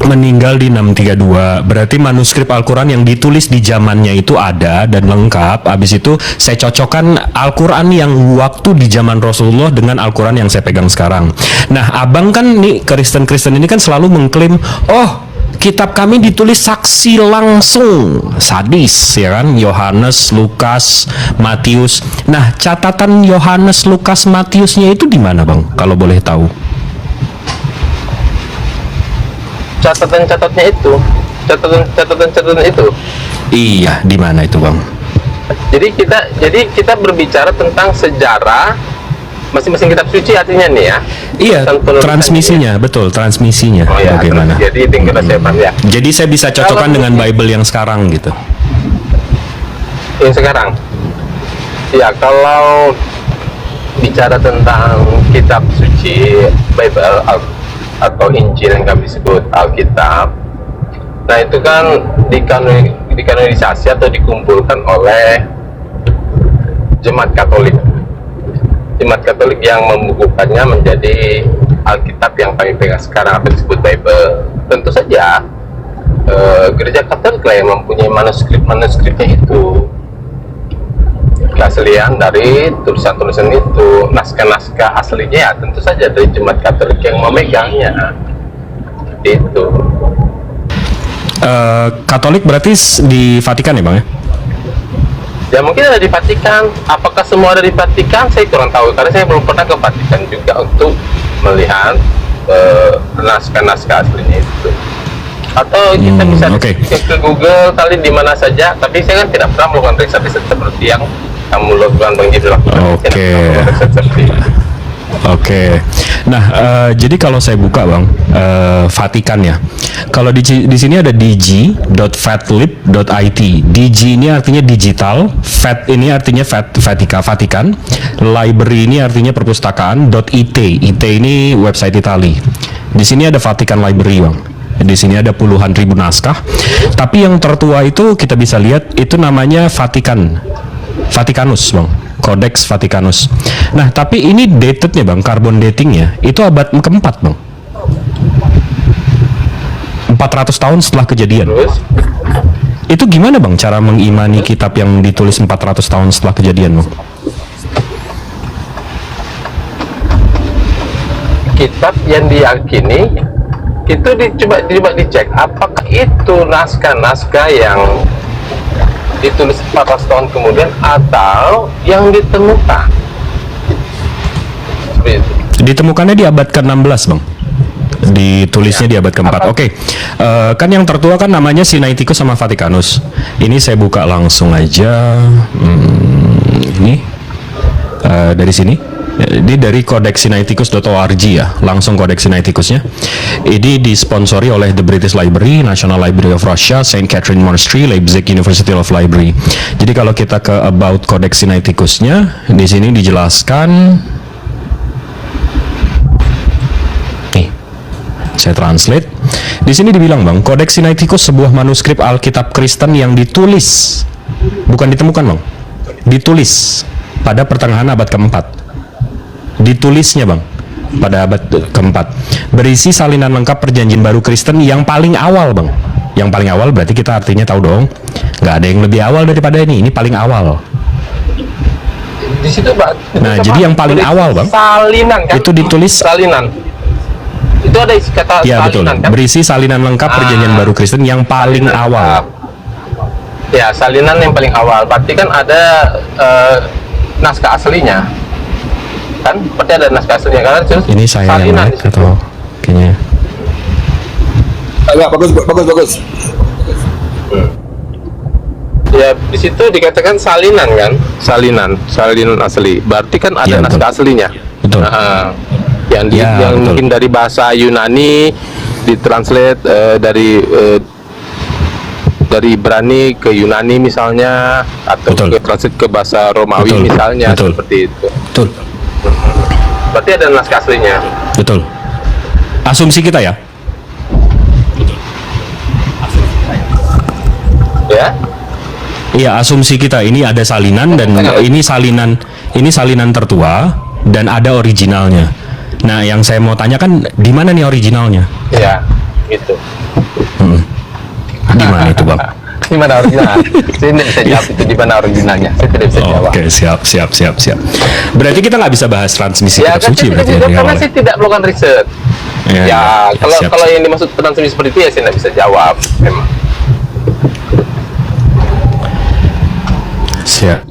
[SPEAKER 12] meninggal di 632. Berarti manuskrip Al-Quran yang ditulis di zamannya itu ada dan lengkap. Habis itu saya cocokkan Al-Quran yang waktu di zaman Rasulullah dengan Al-Quran yang saya pegang sekarang. Nah, abang kan nih, Kristen ini kan selalu mengklaim, oh, kitab kami ditulis saksi langsung, sadis ya kan, Yohanes, Lukas, Matius. Nah, catatan Yohanes, Lukas, Matiusnya itu di mana bang, kalau boleh tahu?
[SPEAKER 6] Catatan-catatnya itu, catatan itu.
[SPEAKER 12] Iya, di mana itu bang?
[SPEAKER 6] Jadi kita berbicara tentang sejarah masing-masing kitab suci artinya nih ya.
[SPEAKER 12] Iya, transmisinya, betul, transmisinya.
[SPEAKER 6] Oh ya,
[SPEAKER 12] bagaimana?
[SPEAKER 6] Jadi itu yang kita siapkan ya.
[SPEAKER 12] Jadi saya bisa cocokkan dengan Bible yang sekarang gitu.
[SPEAKER 6] Yang sekarang. Ya, kalau bicara tentang kitab suci Bible atau Injil yang kami sebut Alkitab. Nah itu kan dikanonisasi atau dikumpulkan oleh Jemaat Katolik. Jemaat Katolik yang membukukannya menjadi Alkitab yang kami pegang sekarang atau disebut Bible. Tentu saja Gereja Katolik lah yang mempunyai manuskripnya itu, keaslian dari tulisan-tulisan itu, naskah-naskah aslinya ya tentu saja dari Jemaat Katolik yang memegangnya. Itu.
[SPEAKER 12] Katolik berarti di Vatikan ya bang ya?
[SPEAKER 6] Ya mungkin ada di Vatikan. Apakah semua ada di Vatikan? Saya kurang tahu karena saya belum pernah ke Vatikan juga untuk melihat naskah-naskah aslinya itu. Atau kita bisa cek ke Google kali di mana saja. Tapi saya kan tidak pernah melakukan riset-riset seperti yang kamu lakukan Bang Jibril.
[SPEAKER 12] Oke. Nah, jadi kalau saya buka bang, Vatikan ya. Kalau di sini ada dg.vatlib.it. DG ini artinya digital, Vat ini artinya Vatikan, library ini artinya perpustakaan. .it, IT ini website Itali. Di sini ada Vatikan Library bang. Di sini ada puluhan ribu naskah. Tapi yang tertua itu kita bisa lihat itu namanya Vaticanus bang. Codex Vaticanus. Nah, tapi ini datednya bang, carbon datingnya itu abad keempat bang. 400 tahun setelah kejadian. Itu gimana bang cara mengimani kitab yang ditulis 400 tahun setelah kejadian bang?
[SPEAKER 6] Kitab yang diyakini itu coba dicek apakah itu naskah-naskah yang ditulis 400 tahun kemudian atau yang ditemukan.
[SPEAKER 12] Ditemukannya di abad ke-16 bang. Ditulisnya di abad ke-4. Oke. Kan yang tertua kan namanya Sinaiticus sama Vaticanus. Ini saya buka langsung aja. Ini dari sini. Ini dari codexsinaiticus.org ya, langsung Codex Sinaiticusnya. Ini disponsori oleh The British Library, National Library of Russia, St. Catherine Monastery, Leipzig University of Library. Jadi kalau kita ke about Codex Sinaiticusnya, di sini dijelaskan. Nih, saya translate. Di sini dibilang bang, Codex Sinaiticus sebuah manuskrip Alkitab Kristen yang ditulis, bukan ditemukan bang, ditulis pada pertengahan abad ke-4. Ditulisnya bang pada abad keempat, berisi salinan lengkap perjanjian baru Kristen yang paling awal bang. Yang paling awal berarti kita artinya tahu dong, nggak ada yang lebih awal daripada ini paling awal.
[SPEAKER 6] Di situ bang.
[SPEAKER 12] Nah jadi yang paling awal bang,
[SPEAKER 6] salinan kan?
[SPEAKER 12] Itu ditulis
[SPEAKER 6] salinan. Itu ada isi kata
[SPEAKER 12] ya,
[SPEAKER 6] salinan
[SPEAKER 12] betul.
[SPEAKER 6] Kan?
[SPEAKER 12] Berisi salinan lengkap perjanjian baru Kristen yang paling awal.
[SPEAKER 6] Ya salinan yang paling awal. Berarti kan ada naskah aslinya. Kan seperti ada naskah aslinya kan
[SPEAKER 12] ini saya yang naik atau kayaknya
[SPEAKER 9] agak bagus.
[SPEAKER 6] Ya di situ dikatakan salinan kan, salinan asli. Berarti kan ada
[SPEAKER 12] ya,
[SPEAKER 6] naskah aslinya.
[SPEAKER 12] Betul.
[SPEAKER 6] Yang
[SPEAKER 12] betul.
[SPEAKER 6] mungkin dari bahasa Yunani ditranslate dari Ibrani ke Yunani misalnya, atau translate ke bahasa Romawi misalnya, seperti itu.
[SPEAKER 12] Betul.
[SPEAKER 6] Berarti ada naskah aslinya.
[SPEAKER 12] Betul. Asumsi kita ya.
[SPEAKER 6] Ya.
[SPEAKER 12] Iya, asumsi kita ini ada salinan dan ini salinan tertua dan ada originalnya. Nah, yang saya mau tanya kan di mana nih originalnya?
[SPEAKER 6] Ya, gitu.
[SPEAKER 12] Di mana itu, Bang?
[SPEAKER 6] Di mana original? Saya tidak bisa jawab itu di mana originalnya. Saya tidak bisa jawab.
[SPEAKER 12] Oke, siap. Berarti kita nggak bisa bahas transmisi kitab suci berarti ya?
[SPEAKER 6] Karena saya tidak melakukan riset. Ya, kalau yang dimaksud transmisi seperti itu ya saya tidak bisa jawab. Memang.
[SPEAKER 12] Siap.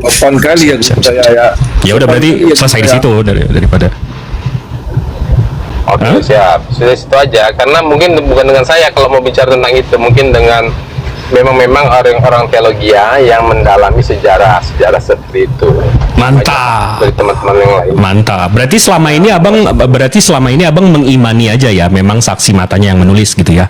[SPEAKER 9] 8 kali yang saya ya.
[SPEAKER 12] Ya udah berarti selesai di situ daripada.
[SPEAKER 6] Oke, siap. Sudah situ aja. Karena mungkin bukan dengan saya kalau mau bicara tentang itu, mungkin dengan memang orang-orang teologi yang mendalami sejarah seperti itu.
[SPEAKER 12] Mantap.
[SPEAKER 6] Dari teman-teman yang lain.
[SPEAKER 12] Mantap. Berarti selama ini abang mengimani aja ya, memang saksi matanya yang menulis gitu ya.